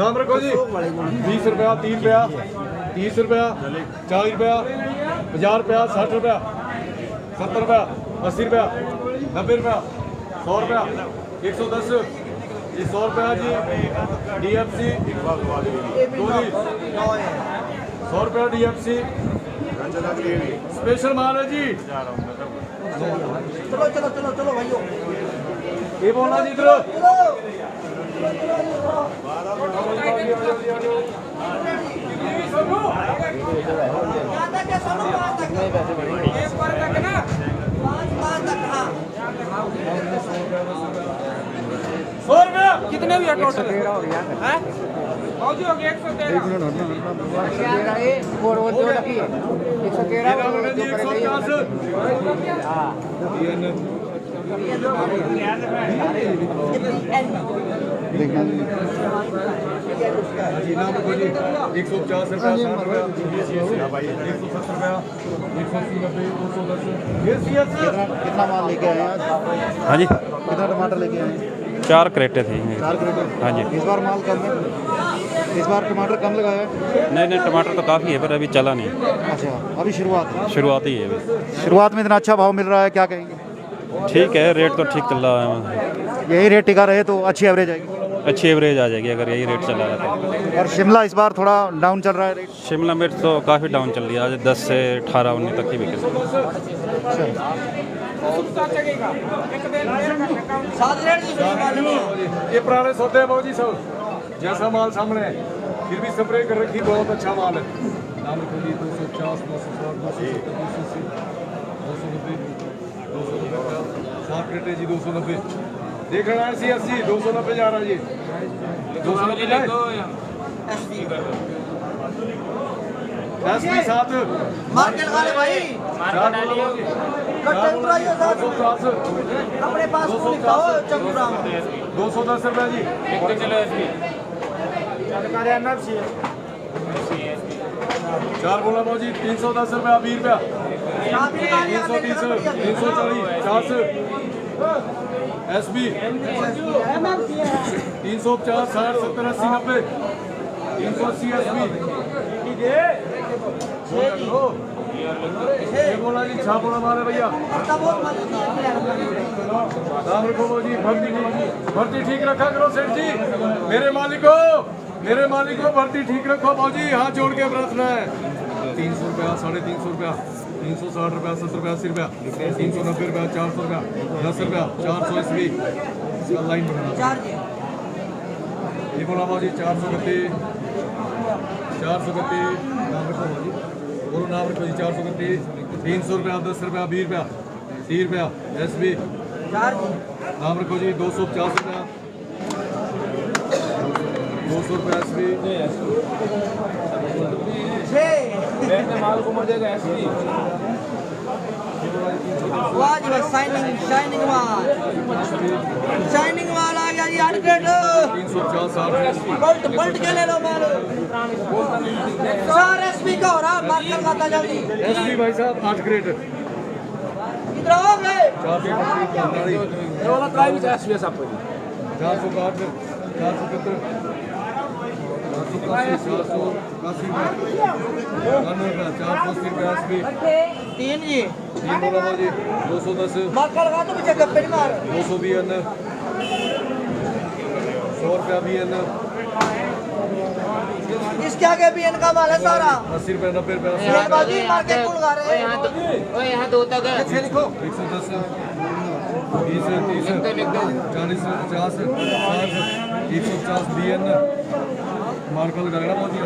नाम रखो जी 20 रुपया 30 रुपया 30 रुपया 40 रुपया 50 रुपया 60 रुपया 70 रुपया 80 रुपया 90 रुपया 100 रुपया 110 ये 100 रुपया जी DFC 100 रुपया DFC स्पेशल माल है जी। चलो चलो चलो चलो भाइयों ये बोलना जी इधर यहाँ तक है सोनू 5 तक एक बार तक ना 5 तक हाँ 100 रुपया कितने भी है टोटल हैं भाजी हो गया 113 और वो जो लगी 150 रुपया 60 रुपया 170 रुपया 180 कितना माल लेके आए हैं आज? हाँ जी कितना टमाटर लेके आए हैं? 4 क्रेटें थी 4 क्रेट। हाँ जी इस बार माल कम है, इस बार टमाटर कम लगाया है। नहीं टमाटर तो काफ़ी है पर अभी चला नहीं अच्छा अभी शुरुआत है। शुरुआत ही है अभी शुरुआत में इतना अच्छा भाव मिल रहा है, क्या कहेंगे? ठीक है रेट तो ठीक चल रहा है यही रेट टिका रहे तो अच्छी एवरेज आएगी। अच्छी एवरेज आ जाएगी अगर यही रेट चला रहा था। और शिमला इस बार थोड़ा डाउन चल रहा है रेट। शिमला मिर्च तो काफ़ी डाउन चल रही है आज 10 से 18 19 तक ही बिके। ये पुराने सौदे हैं भाव जी सब जैसा माल सामने है फिर भी स्प्रे कर रखी बहुत अच्छा माल है। नाम रखो जी 250 7 क्रेटे जी 290 देख रहे हैं 80 290 जा रहा है जी 290 SP 7 मार्केट वाले भाई अपने पास लिखा हो चंद्रा 210 रुपया जी 4 बोला भाव जी 310 रुपया 20 रुपया 330 340 50 SB 350 60 70 80 90 380 SB ये बोला जी 6 बोला मारे भैया नाम रखो भाव जी भर्ती ठीक रखा करो सेठ जी मेरे मालिको भर्ती ठीक रखो भाव जी हाथ जोड़ के प्रार्थना है 300 रुपया 350 रुपया 360 रुपया 70 रुपया 80 रुपया 390 रुपया 400 रुपया 10 रुपया 400 SB इसका लाइन बढ़ाना ये बोला भाव जी 430 नाम रखो भाव जी बोलो नाम रखो जी 430 300 रुपया 10 रुपया 20 रुपया 30 रुपया SB नाम रखो जी 250 रुपया 200 रुपया SB माल को मर जाएगा SB शाइनिंग माल आ गया जी 8 क्रेट 350 पलट के ले लो माल 4 SP का हो रहा मार्केट खाता जल्दी SB भाई साहब 8 क्रेट इधर आओ गए 460 470 470 तीन जी 210 मक्का लगा तो मुझे गप्पे नहीं मार 252 100 रुपया भी है इसके आगे भी इनका माल है सारा 80 रुपया 90 रुपया शेरबाजी मार के कुल गा रहे हैं यहाँ दो तक है 110 20 30 40 50 60 150 BN मार्का लगाना बहुत ही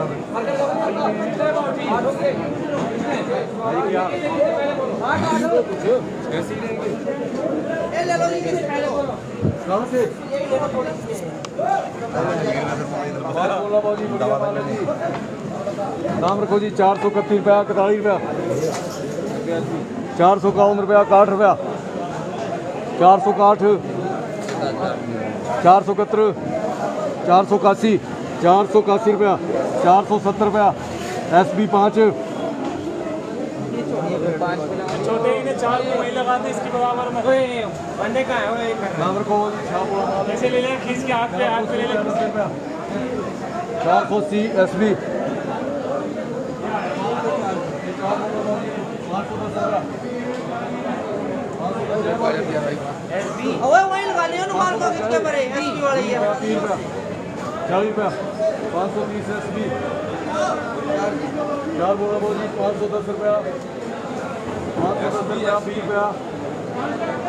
कैसी रहेंगे ये ले लो जी कहाँ से नाम रखो जी 431 रुपया 41 रुपया 451 रुपया 61 रुपया 461 471 481 481 रुपया 470 रुपया SB 5 छोटे ही ने 4 वही लगाते इसकी बराबर में बंदे का है वो एक नाम रखो ऐसे ले ले खींच के हाथ पे ले ले 480 SB ओए वही लगा लियो ना मार को किसके परे एसपी वाली है 40 रुपया 530 SB 4 बोला बोली 510 रुपया 510 रुपया 20 रुपया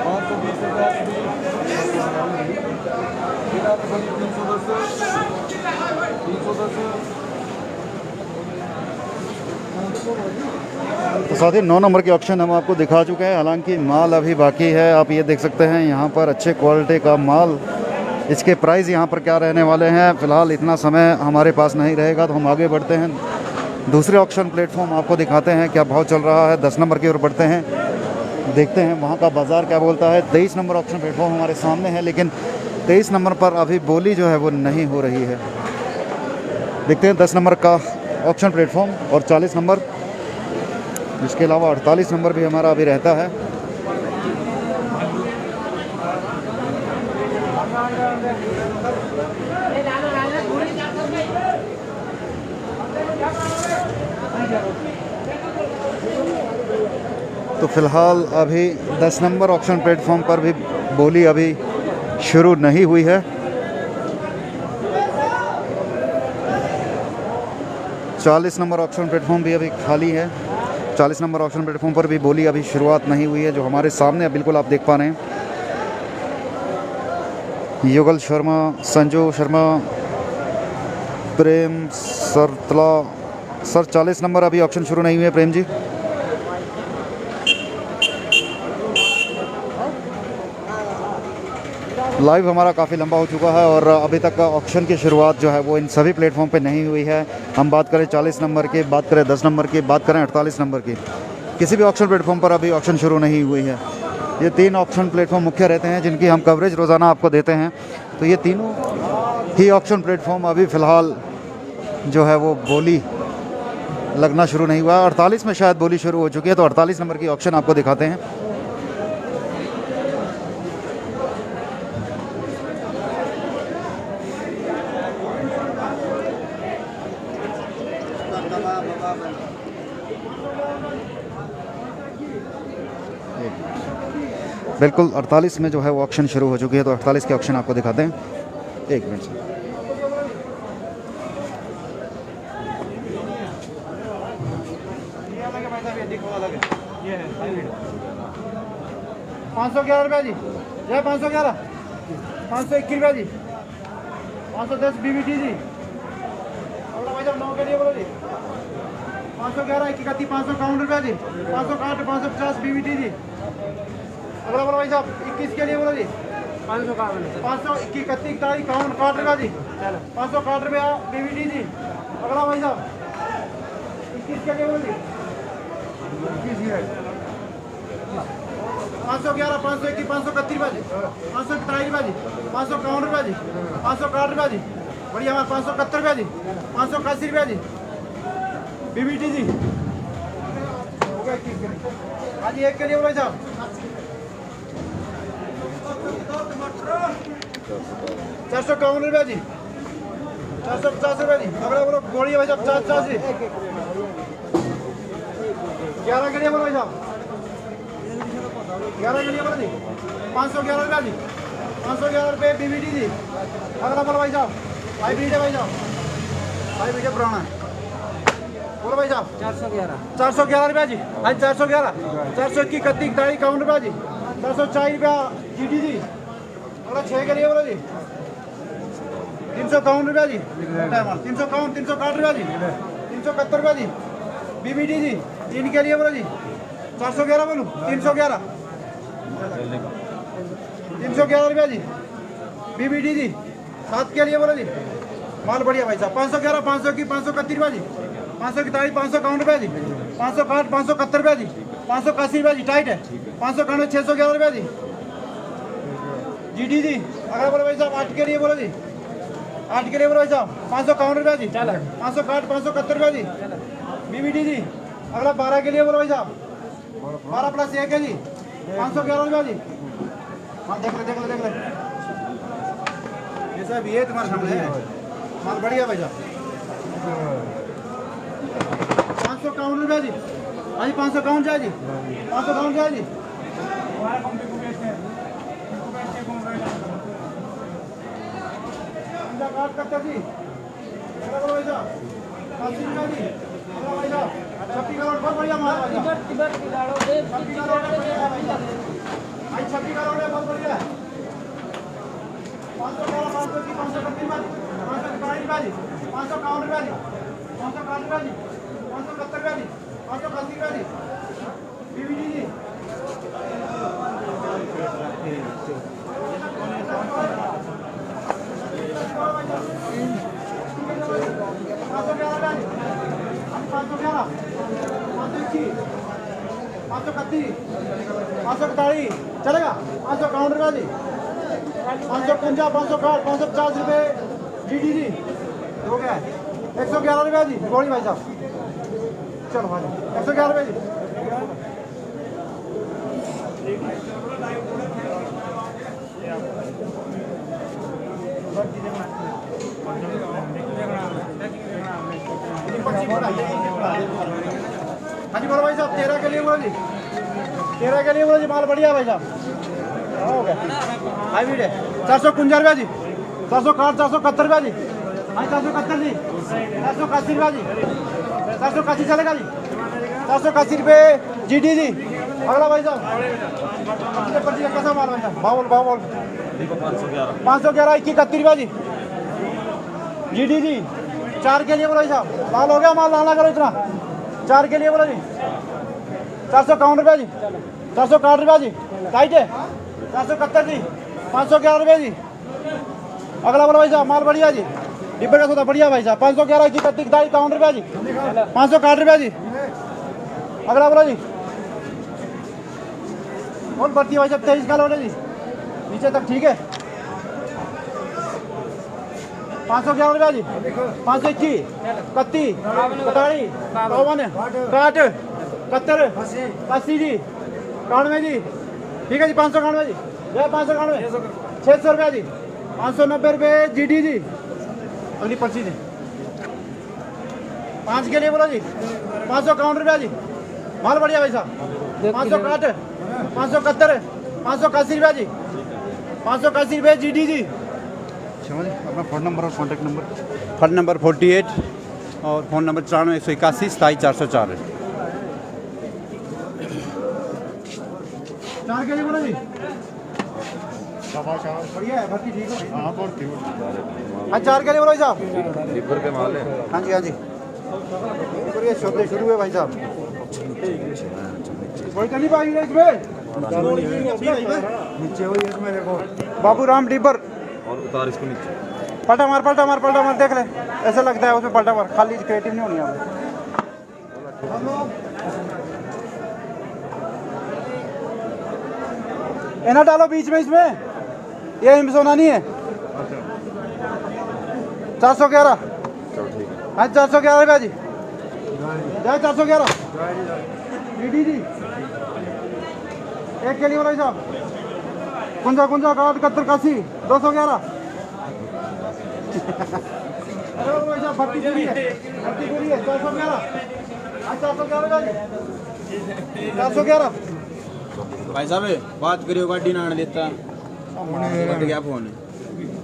520 रुपया SB 310 तो साथ ही 9 नंबर के ऑप्शन हम आपको दिखा चुके हैं, हालांकि माल अभी बाकी है। आप ये देख सकते हैं यहाँ पर अच्छे क्वालिटी का माल। इसके प्राइस यहाँ पर क्या रहने वाले हैं, फ़िलहाल इतना समय हमारे पास नहीं रहेगा, तो हम आगे बढ़ते हैं। दूसरे ऑक्शन प्लेटफॉर्म आपको दिखाते हैं क्या भाव चल रहा है। 10 नंबर की ओर बढ़ते हैं, देखते हैं वहाँ का बाज़ार क्या बोलता है। 23 नंबर ऑक्शन प्लेटफॉर्म हमारे सामने है, लेकिन 23 नंबर पर अभी बोली जो है वो नहीं हो रही है। देखते हैं 10 नंबर का ऑक्शन प्लेटफॉर्म और 40 नंबर, इसके अलावा 48 नंबर भी हमारा अभी रहता है। तो फिलहाल अभी 10 नंबर ऑक्शन प्लेटफॉर्म पर भी बोली अभी शुरू नहीं हुई है। 40 नंबर ऑक्शन प्लेटफॉर्म भी अभी खाली है। 40 नंबर ऑप्शन प्लेटफॉर्म पर भी बोली अभी शुरुआत नहीं हुई है, जो हमारे सामने अब बिल्कुल आप देख पा रहे हैं। युगल शर्मा, संजू शर्मा, प्रेम सरतला सर 40 नंबर अभी ऑप्शन शुरू नहीं हुए। प्रेम जी लाइव हमारा काफ़ी लंबा हो चुका है और अभी तक ऑक्शन की शुरुआत जो है वो इन सभी प्लेटफॉर्म पे नहीं हुई है। हम बात करें 40 नंबर की, बात करें 10 नंबर की, बात करें 48 नंबर की, किसी भी ऑक्शन प्लेटफॉर्म पर अभी ऑक्शन शुरू नहीं हुई है। ये 3 ऑक्शन प्लेटफॉर्म मुख्य रहते हैं जिनकी हम कवरेज रोज़ाना आपको देते हैं। तो ये तीनों ही ऑक्शन प्लेटफॉर्म अभी फ़िलहाल जो है वो बोली लगना शुरू नहीं हुआ। 48 में शायद बोली शुरू हो चुकी है, तो 48 नंबर की ऑक्शन आपको दिखाते हैं। बिल्कुल 48 में जो है वो ऑक्शन शुरू हो चुकी है, तो 48 के ऑक्शन आपको दिखाते हैं। 1 मिनट से 511 रुपया जी, जय 511, 521 रुपया जी, 510 BBT जी, अगला भाई साहब 9 के लिए बोलो जी, 511 31 551 रुपया जी, 560 550 BBT जी, अगला बोलो भाई साहब 21 के लिए बोलो जी, 551 521 31 51 60 रुपया जी, 560 रुपया BBT जी, अगला भाई साहब 21 के लिए बोलो जी, 21 है 511 521 531 रुपया जी, 543 रुपया जी, 551 रुपया जी, 561 रुपया जी, बढ़िया हमारा 571 रुपया जी, 581 रुपया जी BBT जी, हो गया 21 के लिए। हाँ जी 1 के लिए बोलो साहब 451 रुपया जी, 450 रुपये जी। अगला बोलो गोली है भाई साहब 480। 11 के लिए बोलो भाई साहब, 11 के लिए बोलो जी 511 रुपये जी। 511 रुपये BBT जी। अगला बोलो भाई साहब हाईब्रिड है भाई साहब, हाईब्रिड है पुराना है। बोलो भाई साहब 411 रुपये जी। हाँ 411, 421 31 51 रुपये जी। 440 रुपया GT जी। अगला 6 के लिए बोलो जी 351 रुपया जी। 351 360 रुपया जी। 371 रुपया जी। BBT जी 3 के लिए बोलो जी 411 बोलूँ 311 रुपया जी। BBT जी 7 के लिए बोलो जी। माल बढ़िया भाई साहब 511 500 की 531 रुपया जी। 541 551 रुपया जी। 560 571 रुपया जी। 581 रुपया जी टाइट है। 591 611 रुपया जी। GT जी अगर बोलो भाई साहब 8 के लिए बोलो जी 8 के लिए बोलो भाई साहब 551 रुपया जी। 560 571 रुपया जी। BBT जी अगला 12 के लिए बोलो भाई साहब 12 प्लस 1 है जी 511 रुपया जी। हाँ देख ले ये सब ये तुम्हारे सामने है माल बढ़िया भाई साहब 551 रुपया जी। हाँ जी 551 जाए जी 551 जाए जी। काट करते जी भाई साहब 80 रुपया जी। भाई साहब 36 करोड़ बहुत बढ़िया माल है भाई 36 करोड़ है बहुत बढ़िया है। 512 500 की 531 रुपया जी। 551 रुपया जी। 560 रुपया जी। 571 रुपया जी। 580 रुपया जी। BBT जी 541 चलेगा 551 रुपया जी। 551 560 550 रुपये GT जी हो गया 111 रुपया जी। गोली भाई साहब चलो भाई 111 रुपये जी। हाँ जी बोलो भाई साहब 13 के लिए बोलो जी 13 के लिए बोलो जी माल बढ़िया भाई साहब हो गया हाईब्रिड है 451 रुपया जी। 460 471 रुपया जी। हाँ 471 जी। 481 रुपया जी। 481 चलेगा जी। 481 रुपये GT जी। अगला भाई साहब पर्ची का कैसा माल भाई साहब भाव बोल 511 21 31 रुपया जी। GT जी 4 के लिए बोलो भाई साहब लाल हो गया माल लाना करो इतना 4 के लिए बोलो जी 451 रुपया जी। 461 रुपया जी टाइट है। 471 जी। 511 रुपये जी। अगला बोलो भाई साहब माल बढ़िया जी डिब्बे का सौदा बढ़िया भाई साहब 511 की 31 51 रुपया जी। 561 रुपया जी। अगला बोलो जी कौन बढ़ती है भाई साहब 23 का लोड है जी नीचे तक ठीक है 511 रुपया जी। 521 31 45 52 61 80 जी 91 जी ठीक है जी 591 जी 591 600 रुपया जी। 590 रुपये GT जी। अगली पर्ची जी 5 के लिए बोलो जी 551 रुपया जी माल बढ़िया भाई साहब 561 571 581 रुपया जी। 581 रुपये GT जी। अपना फ़ोन नंबर और कॉन्टैक्ट नंबर। फ़ोन नंबर 48 और फ़ोन नंबर 94 181 27 404 है। 4 के लिए बोलो जी बढ़िया है भर्ती ठीक है। हाँ 4 के लिए बोलो भाई साहब लिवर के माल है। हाँ जी ये सौदे शुरू है भाई साहब कोई तो नहीं पाई इसमें नीचे हुई है इसमें देखो बाबू राम डिब्बर और उतार इसको नीचे पलटा मार देख ले ऐसा लगता है उसमें पलटा मार खाली क्रिएटिव नहीं होनी है। ना डालो बीच में इसमें ये हिम सोना नहीं है 411 हाँ 411 रुपया जी जाए 411 GT जी। एक के लिए बोला साहब कुंजा 61 71 81 211 भाई साहब भर्ती पूरी है 411 411 411 भाई साहब बात करियो गाड़ी ना लेता बट गया फोन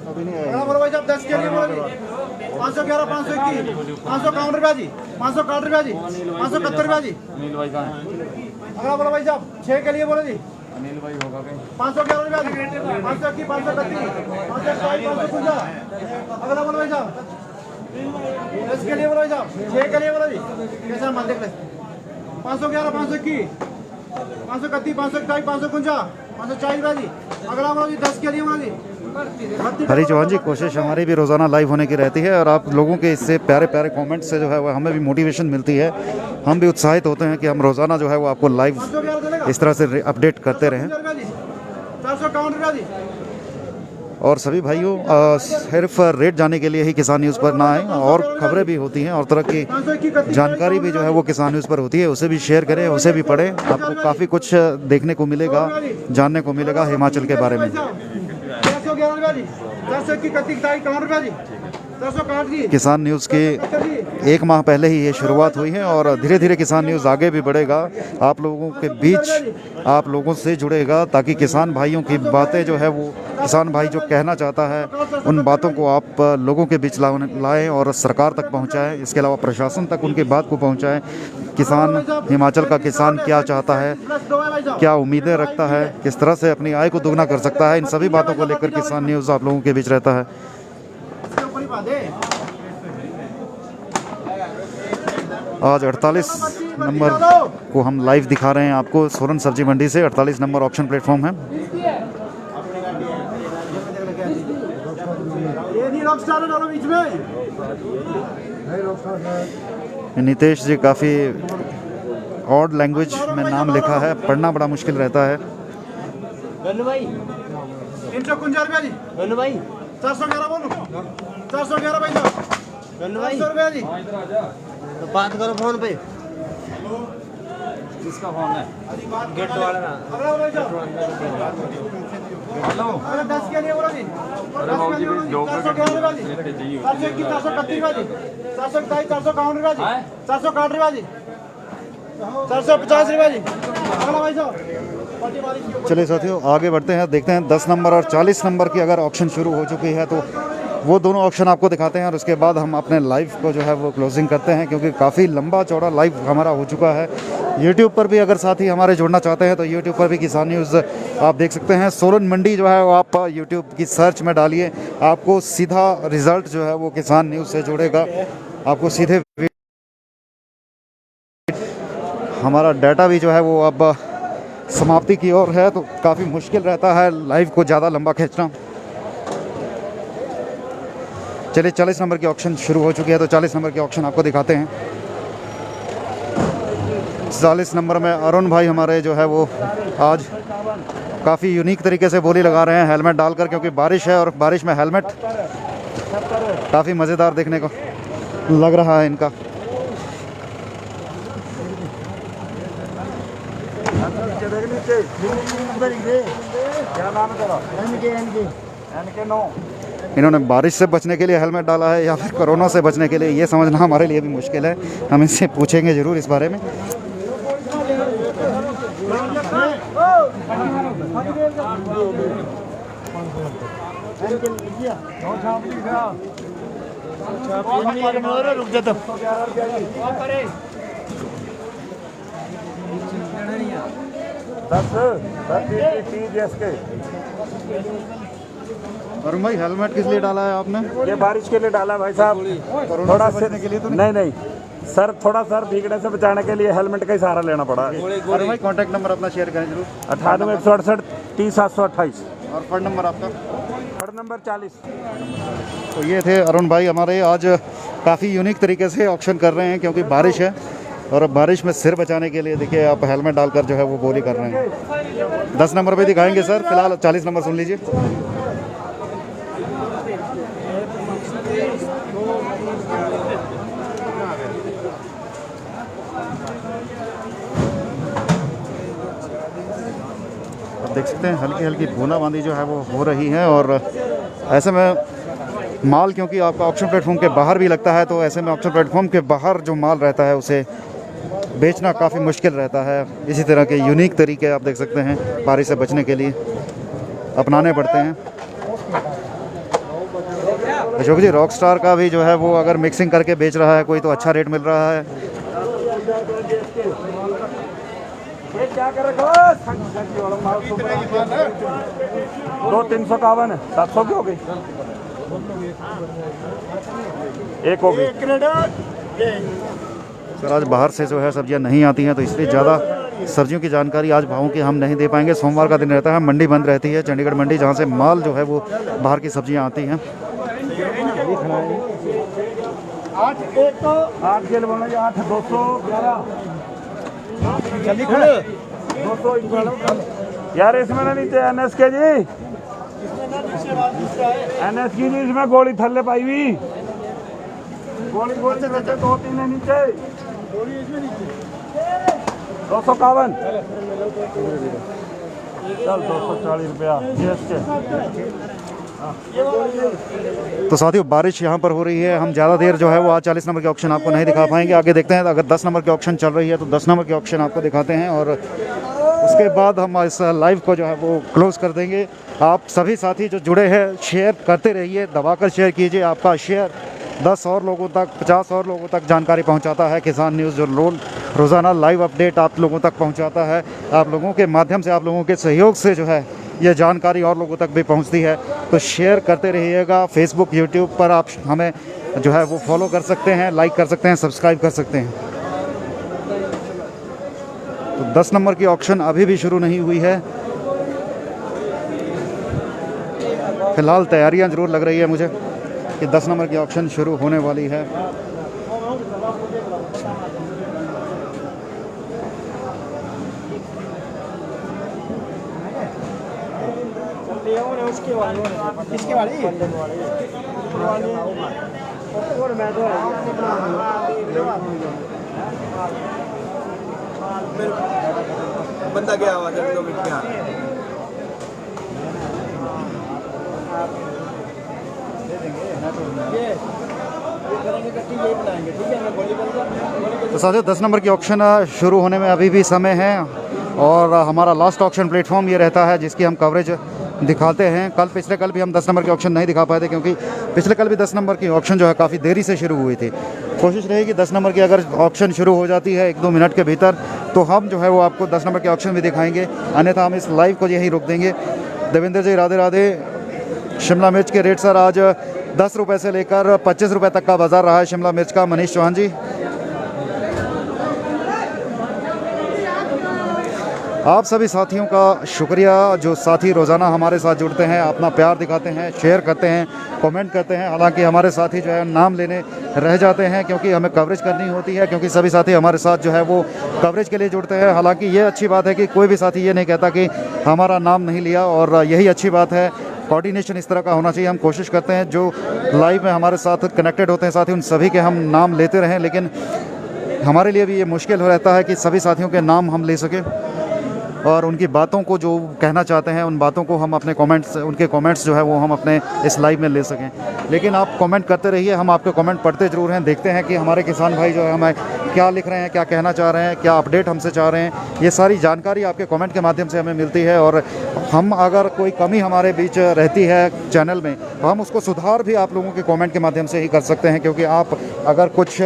भाई साहब 10 के लिए बोलो जी 511 521 551 रुपया जी 561 रुपया जी 571 रुपया जी अगला बोलो भाई साहब 6 के लिए बोलो जी अनिल भाई होगा 511 रुपया जी 521 531 552 अगला बोलो भाई साहब 10 के लिए बोलो भाई साहब 6 के लिए बोलो जी कैसा मान देख ले 511 521 531 541 551 540 रुपया जी अगला बोलो जी 10 के लिए बोलो जी हरी चौहान जी, कोशिश हमारी भी रोज़ाना लाइव होने की रहती है और आप लोगों के इससे प्यारे प्यारे कमेंट्स से जो है वो हमें भी मोटिवेशन मिलती है। हम भी उत्साहित होते हैं कि हम रोज़ाना जो है वो आपको लाइव इस तरह से अपडेट करते रहें। 451 रुपया जी और सभी भाइयों सिर्फ रेट जाने के लिए ही किसान न्यूज़ पर ना आएँ, और खबरें भी होती हैं और तरह की जानकारी भी जो है वो किसान न्यूज़ पर होती है, उसे भी शेयर करें, उसे भी पढ़ें। आपको काफ़ी कुछ देखने को मिलेगा, जानने को मिलेगा हिमाचल के बारे में। 411 रुपया जी 421 51 रुपया जी 461 जी किसान न्यूज़ की 1 माह पहले ही ये शुरुआत हुई है और धीरे धीरे किसान न्यूज़ आगे भी बढ़ेगा, आप लोगों के बीच आप लोगों से जुड़ेगा, ताकि किसान भाइयों की बातें जो है वो किसान भाई जो कहना चाहता है उन बातों को आप लोगों के बीच लाएं और सरकार तक पहुंचाएं। इसके अलावा प्रशासन तक उनकी बात को पहुंचाएं। किसान, हिमाचल का किसान क्या चाहता है, क्या उम्मीदें रखता है, किस तरह से अपनी आय को दुगना कर सकता है, इन सभी बातों को लेकर किसान न्यूज़ आप लोगों के बीच रहता है। आज 48 नंबर को हम लाइव दिखा रहे हैं आपको सोलन सब्जी मंडी से। 48 नंबर ऑक्शन प्लेटफॉर्म है। नितेश जी काफ़ी ऑड लैंग्वेज में नाम लिखा है, पढ़ना बड़ा मुश्किल रहता है। 351 रुपया जी 411 बोलो 411 भाई साहब 500 रुपया जी तो बात करो फोन पे किसका फोन है गेट वाला ना हेलो 10 के लिए बोलो जी 411 रुपया जी 421 431 रुपया जी 427 451 रुपया जी 461 रुपया जी 450 रुपया जी अगला भाई साहब। चलिए साथियों आगे बढ़ते हैं, देखते हैं 10 नंबर और 40 नंबर की अगर ऑक्शन शुरू हो चुकी है तो वो दोनों ऑक्शन आपको दिखाते हैं और उसके बाद हम अपने लाइव को जो है वो क्लोजिंग करते हैं, क्योंकि काफ़ी लंबा चौड़ा लाइव हमारा हो चुका है। यूट्यूब पर भी अगर साथी हमारे जुड़ना चाहते हैं तो यूट्यूब पर भी किसान न्यूज़ आप देख सकते हैं। सोलन मंडी जो है वो आप यूट्यूब की सर्च में डालिए, आपको सीधा रिज़ल्ट जो है वो किसान न्यूज़ से जुड़ेगा। आपको सीधे हमारा डाटा भी जो है वो अब समाप्ति की ओर है, तो काफ़ी मुश्किल रहता है लाइव को ज़्यादा लंबा खींचना। चलिए 40 नंबर की ऑक्शन शुरू हो चुकी है, तो 40 नंबर की ऑक्शन आपको दिखाते हैं। 40 नंबर में अरुण भाई हमारे जो है वो आज काफ़ी यूनिक तरीके से बोली लगा रहे हैं हेलमेट डालकर, क्योंकि बारिश है और बारिश में हेलमेट काफ़ी मज़ेदार देखने को लग रहा है इनका। क्या नाम है तेरा? NK9। इन्होंने बारिश से बचने के लिए हेलमेट डाला है या फिर कोरोना से बचने के लिए, ये समझना हमारे लिए भी मुश्किल है। हम इनसे पूछेंगे ज़रूर इस बारे में। रुक जाता अरुण भाई हेलमेट किस लिए डाला है आपने? ये बारिश के लिए डाला भाई साहब, थोड़ा बचने के लिए तो नहीं सर, थोड़ा सर भीगने से बचाने के लिए हेलमेट का ही सहारा लेना पड़ा। अरुण भाई कॉन्टैक्ट नंबर अपना शेयर करें जरूर। 98 168 30 728 और फंड नंबर आपका? Fund number 40। तो ये थे अरुण भाई हमारे, आज काफ़ी यूनिक तरीके से ऑक्शन कर रहे हैं, क्योंकि बारिश है और अब बारिश में सिर बचाने के लिए देखिए आप हेलमेट डालकर जो है वो बोली कर रहे हैं। 10 नंबर पे दिखाएंगे सर, फिलहाल 40 नंबर सुन लीजिए। आप देख सकते हैं हल्की हल्की बूंदाबांदी जो है वो हो रही है, और ऐसे में माल क्योंकि आपका ऑक्शन प्लेटफॉर्म के बाहर भी लगता है, तो ऐसे में ऑक्शन प्लेटफॉर्म के बाहर जो माल रहता है उसे बेचना काफ़ी मुश्किल रहता है। इसी तरह के यूनिक तरीके आप देख सकते हैं बारी से बचने के लिए अपनाने पड़ते हैं। अशोक जी, रॉक स्टार का भी जो है वो अगर मिक्सिंग करके बेच रहा है कोई तो अच्छा रेट मिल रहा है। क्या कर रखा 2-351 है, 700 की हो गई, एक हो गई। सर आज बाहर से जो है सब्जियां नहीं आती हैं, तो इसलिए ज़्यादा सब्जियों की जानकारी आज भावों की हम नहीं दे पाएंगे। सोमवार का दिन रहता है, मंडी बंद रहती है, चंडीगढ़ मंडी, जहां से माल जो है वो बाहर की सब्जियां आती हैं। 8 जेल बोला जी, 8 211 यार इसमें ना नीचे NS के जी, NS की जी, इसमें गोली थल्ले पाई हुई, गोली गोली से 2-3 है नीचे, 251 चल 240 रुपया GST। तो साथियों बारिश यहाँ पर हो रही है, हम ज़्यादा देर जो है वो आज 40 नंबर के ऑक्शन आपको नहीं दिखा पाएंगे। आगे देखते हैं, अगर 10 नंबर के ऑक्शन चल रही है तो 10 नंबर के ऑक्शन आपको दिखाते हैं और उसके बाद हम इस लाइव को जो है वो क्लोज़ कर देंगे। आप सभी साथी जो जुड़े हैं शेयर करते रहिए, दबाकर शेयर कीजिए। आपका शेयर 10 और लोगों तक, 50 और लोगों तक जानकारी पहुंचाता है। किसान न्यूज़ जो रोज़ाना लाइव अपडेट आप लोगों तक पहुंचाता है, आप लोगों के माध्यम से, आप लोगों के सहयोग से जो है ये जानकारी और लोगों तक भी पहुंचती है। तो शेयर करते रहिएगा। फेसबुक, यूट्यूब पर आप हमें जो है वो फॉलो कर सकते हैं, लाइक कर सकते हैं, सब्सक्राइब कर सकते हैं। तो 10 नंबर की ऑक्शन अभी भी शुरू नहीं हुई है, फिलहाल तैयारियां ज़रूर लग रही है मुझे कि 10 नंबर की ऑक्शन शुरू होने वाली है। इसके वाली बंदा गया हुआ 2 मिनट के तो साथियों 10 नंबर की ऑक्शन शुरू होने में अभी भी समय है और हमारा लास्ट ऑक्शन प्लेटफॉर्म ये रहता है जिसकी हम कवरेज दिखाते हैं। पिछले कल भी हम 10 नंबर के ऑक्शन नहीं दिखा पाए थे क्योंकि पिछले कल भी 10 नंबर की ऑक्शन जो है काफ़ी देरी से शुरू हुई थी। कोशिश रहेगी 10 नंबर की अगर ऑक्शन शुरू हो जाती है 1-2 मिनट के भीतर तो हम जो है वो आपको 10 नंबर के ऑक्शन भी दिखाएंगे, अन्यथा हम इस लाइव को यहीं रोक देंगे। देवेंद्र जी राधे राधे। शिमला मिर्च के रेट सर आज 10 रुपये से लेकर 25 रुपये तक का बाज़ार रहा है शिमला मिर्च का। मनीष चौहान जी, आप सभी साथियों का शुक्रिया जो साथी रोज़ाना हमारे साथ जुड़ते हैं, अपना प्यार दिखाते हैं, शेयर करते हैं, कमेंट करते हैं। हालांकि हमारे साथी जो है नाम लेने रह जाते हैं क्योंकि हमें कवरेज करनी होती है, क्योंकि सभी साथी हमारे साथ जो है वो कवरेज के लिए जुड़ते हैं। हालांकि ये अच्छी बात है कि कोई भी साथी ये नहीं कहता कि हमारा नाम नहीं लिया, और यही अच्छी बात है। कोऑर्डिनेशन इस तरह का होना चाहिए। हम कोशिश करते हैं जो लाइव में हमारे साथ कनेक्टेड होते हैं साथी, उन सभी के हम नाम लेते रहें, लेकिन हमारे लिए भी ये मुश्किल हो रहता है कि सभी साथियों के नाम हम ले सकें और उनकी बातों को जो कहना चाहते हैं उन बातों को हम अपने कमेंट्स, उनके कमेंट्स जो है वो हम अपने इस लाइव में ले सकें। लेकिन आप कमेंट करते रहिए, हम आपके कमेंट पढ़ते ज़रूर हैं, देखते हैं कि हमारे किसान भाई जो है हमें क्या लिख रहे हैं, क्या कहना चाह रहे हैं, क्या अपडेट हमसे चाह रहे हैं। ये सारी जानकारी आपके कमेंट के माध्यम से हमें मिलती है और हम अगर कोई कमी हमारे बीच रहती है चैनल में तो हम उसको सुधार भी आप लोगों के कमेंट के माध्यम से ही कर सकते हैं, क्योंकि आप अगर कुछ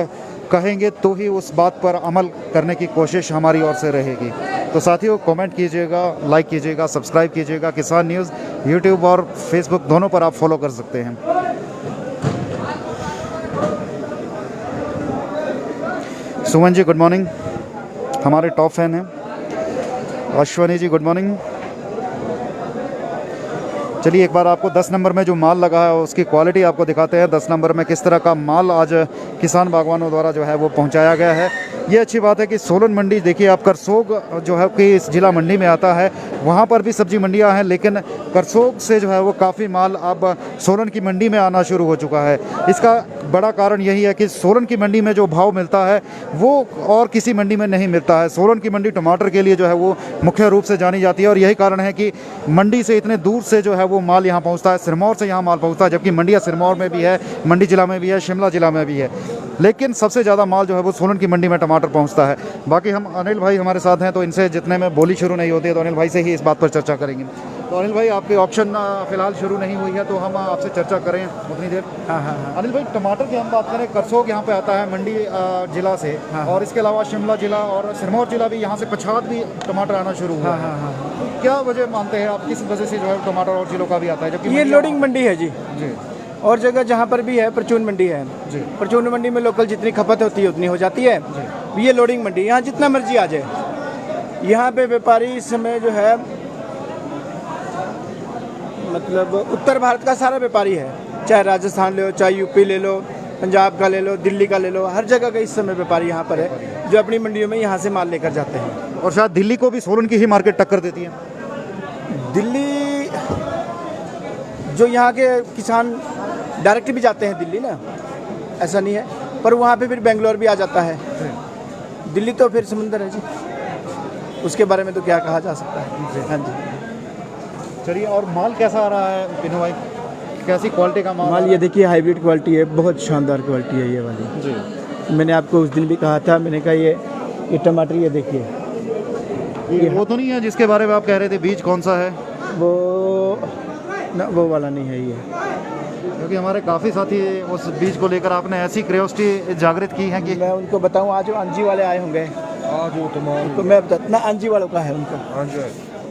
कहेंगे तो ही उस बात पर अमल करने की कोशिश हमारी ओर से रहेगी। तो साथियों कमेंट कीजिएगा, लाइक कीजिएगा, सब्सक्राइब कीजिएगा। किसान न्यूज़ यूट्यूब और फेसबुक दोनों पर आप फॉलो कर सकते हैं। सुमन जी गुड मॉर्निंग, हमारे टॉप फैन हैं। अश्वनी जी गुड मॉर्निंग। चलिए एक बार आपको 10 नंबर में जो माल लगा है उसकी क्वालिटी आपको दिखाते हैं। 10 नंबर में किस तरह का माल आज किसान बागवानों द्वारा जो है वो पहुंचाया गया है। ये अच्छी बात है कि सोलन मंडी देखिए आप करसोग जो है कि इस जिला मंडी में आता है, वहाँ पर भी सब्जी मंडियाँ हैं, लेकिन करसोग से जो है वो काफ़ी माल अब सोलन की मंडी में आना शुरू हो चुका है। इसका बड़ा कारण यही है कि सोलन की मंडी में जो भाव मिलता है वो और किसी मंडी में नहीं मिलता है। सोलन की मंडी टमाटर के लिए जो है वो मुख्य रूप से जानी जाती है और यही कारण है कि मंडी से इतने दूर से जो है वो माल यहाँ पहुँचता है। सिरमौर से यहाँ माल पहुँचता है, जबकि मंडियाँ सिरमौर में भी है, मंडी जिला में भी है, शिमला जिला में भी है, लेकिन सबसे ज़्यादा माल जो है वो सोलन की मंडी में टमाटर पहुंचता है। बाकी हम अनिल भाई हमारे साथ हैं, तो इनसे जितने में बोली शुरू नहीं होती है तो अनिल भाई से ही इस बात पर चर्चा करेंगे। तो अनिल भाई, आपकी ऑप्शन फिलहाल शुरू नहीं हुई है, तो हम आपसे चर्चा करें उतनी देर। हाँ। अनिल भाई, टमाटर की हम बात करें, करसोग यहाँ पे आता है मंडी जिला से, और इसके अलावा शिमला जिला और सिरमौर जिला भी, यहाँ से पछात भी टमाटर आना शुरू हुआ है। तो क्या वजह मानते हैं आप, किस वजह से जो है टमाटर और जिलों का भी आता है? जबकि ये लोडिंग मंडी है जी। और जगह जहाँ पर भी है परचून मंडी है जी। परचून मंडी में लोकल जितनी खपत होती है उतनी हो जाती है। ये लोडिंग मंडी, यहाँ जितना मर्जी आ जाए। यहाँ पे व्यापारी इस समय जो है मतलब उत्तर भारत का सारा व्यापारी है, चाहे राजस्थान ले लो, चाहे यूपी ले लो, पंजाब का ले लो, दिल्ली का ले लो, हर जगह का इस समय व्यापारी यहाँ पर है जो अपनी मंडियों में यहाँ से माल लेकर जाते हैं। और शायद दिल्ली को भी सोलन की ही मार्केट टक्कर देती है। दिल्ली जो यहाँ के किसान डायरेक्ट भी जाते हैं दिल्ली ना, ऐसा नहीं है, पर वहाँ पे फिर बेंगलोर भी आ जाता है। दिल्ली तो फिर समुंदर है जी, उसके बारे में तो क्या कहा जा सकता है। हाँ जी। चलिए, और माल कैसा आ रहा है पिनू भाई, कैसी क्वालिटी का माल? ये देखिए हाइब्रिड क्वालिटी है, बहुत शानदार क्वालिटी है ये वाली जी। मैंने आपको उस दिन भी कहा था, मैंने कहा ये टमाटर ये देखिए, ये वो तो नहीं है जिसके बारे में आप कह रहे थे, बीज कौन सा है? वो ना, वो वाला नहीं है ये, क्योंकि हमारे काफ़ी साथी उस बीज को लेकर आपने ऐसी क्यूरियोसिटी जागृत की है कि मैं उनको बताऊं। आज अंजी वाले आए होंगे, आज वो तमाम तो मैं बताता ना, अंजी वालों का है उनका।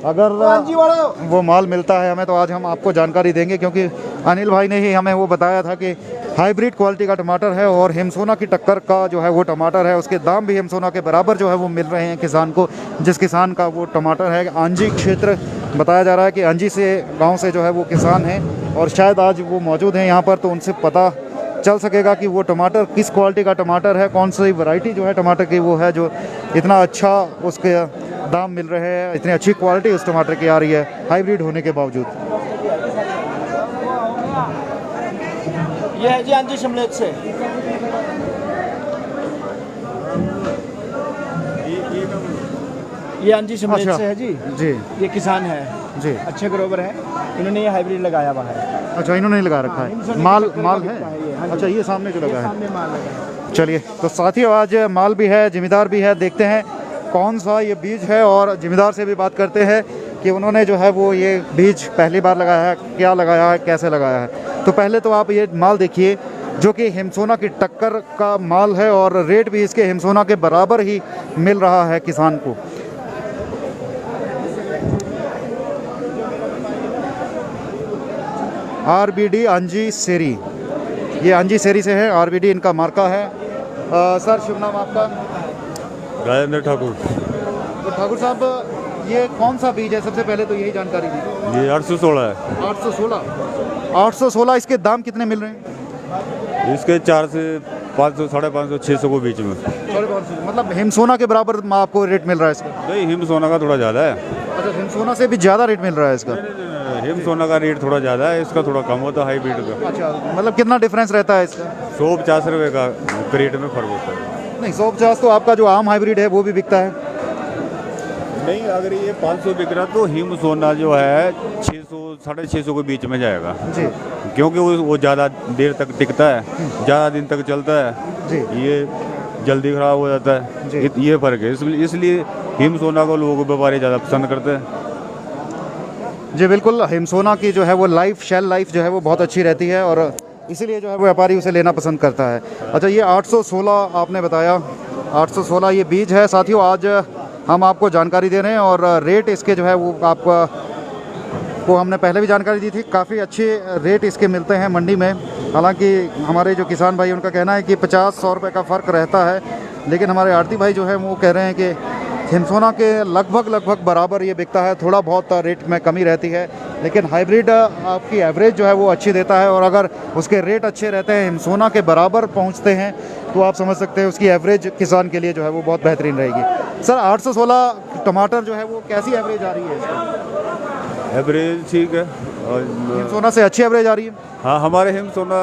अगर अंजी वालों वो माल मिलता है हमें, तो आज हम आपको जानकारी देंगे, क्योंकि अनिल भाई ने ही हमें वो बताया था कि हाइब्रिड क्वालिटी का टमाटर है और हिमसोना की टक्कर का जो है वो टमाटर है। उसके दाम भी हिमसोना के बराबर जो है वो मिल रहे हैं किसान को, जिस किसान का वो टमाटर है। आंजी क्षेत्र बताया जा रहा है कि आंजी से गांव से जो है वो किसान हैं और शायद आज वो मौजूद हैं यहाँ पर, तो उनसे पता चल सकेगा कि वो टमाटर किस क्वालिटी का टमाटर है, कौन सी वैरायटी जो है टमाटर की वो है जो इतना अच्छा उसके दाम मिल रहे हैं, इतनी अच्छी क्वालिटी उस टमाटर की आ रही है हाइब्रिड होने के बावजूद। ये है जी अंजी शिमलेट से। ये अंजी शिमलेट से है जी। जी, ये किसान है जी, अच्छे ग्रोवर है, इन्होंने ये हाइब्रिड लगाया हुआ है। अच्छा, इन्होंने लगा रखा है माल है। अच्छा, ये सामने जो लगा है। सामने माल लगा है। चलिए, तो साथियों आज माल भी है, जिम्मेदार भी है, देखते हैं कौन सा ये बीज है और जिम्मेदार से भी बात करते हैं कि उन्होंने जो है वो ये बीज पहली बार लगाया है, क्या लगाया है, कैसे लगाया है। तो पहले तो आप ये माल देखिए जो कि हिमसोना की टक्कर का माल है और रेट भी इसके हिमसोना के बराबर ही मिल रहा है किसान को। RBD अंजी सेरी, ये अंजी सेरी से है, RBD इनका मार्का है। सर, शुभ नाम आपका? राजेंद्र ठाकुर। तो ठाकुर साहब, ये कौन सा बीज है, सबसे पहले तो यही जानकारी दी। ये 816 है। 816। इसके दाम कितने मिल रहे हैं? इसके 4 से 500, 550, 600 के बीच में। 550, मतलब हिमसोना के बराबर आपको रेट मिल रहा है इसका? नहीं, हिमसोना का थोड़ा ज़्यादा है। अच्छा, हिमसोना से भी ज़्यादा रेट मिल रहा है इसका? हिमसोना का रेट थोड़ा ज़्यादा है, इसका थोड़ा कम होता है हाइब्रिड का। अच्छा, मतलब कितना डिफरेंस रहता है इसका? 150 रुपये का रेट में फर्क होता है। नहीं, 150 तो आपका जो आम हाइब्रिड है वो भी बिकता है। नहीं, अगर ये 500 बिक रहा तो हिमसोना जो है 600, 650 के बीच में जाएगा जी, क्योंकि वो ज़्यादा देर तक टिकता है, ज़्यादा दिन तक चलता है जी। ये जल्दी ख़राब हो जाता है, ये फ़र्क है। इसलिए हिमसोना को लोग व्यापारी ज़्यादा पसंद करते हैं। जी बिल्कुल, हिमसोना की जो है वो लाइफ, शेल लाइफ जो है वो बहुत अच्छी रहती है और इसीलिए जो है वो व्यापारी उसे लेना पसंद करता है। अच्छा, ये 816 आपने बताया, 816 ये बीज है। साथियों, आज हम आपको जानकारी दे रहे हैं और रेट इसके जो है वो आपको को हमने पहले भी जानकारी दी थी, काफ़ी अच्छे रेट इसके मिलते हैं मंडी में। हालांकि हमारे जो किसान भाई उनका कहना है कि 50-100 रुपये का फ़र्क रहता है, लेकिन हमारे आड़ती भाई जो है वो कह रहे हैं कि हिमसोना के लगभग बराबर ये बिकता है, थोड़ा बहुत रेट में कमी रहती है। लेकिन हाइब्रिड आपकी एवरेज जो है वो अच्छी देता है, और अगर उसके रेट अच्छे रहते हैं, हिमसोना के बराबर पहुंचते हैं, तो आप समझ सकते हैं उसकी एवरेज किसान के लिए जो है वो बहुत बेहतरीन रहेगी। सर 816 टमाटर जो है वो कैसी एवरेज आ रही है इसकी? एवरेज ठीक है, और हिमसोना से अच्छी एवरेज आ रही है? हाँ, हमारे हिमसोना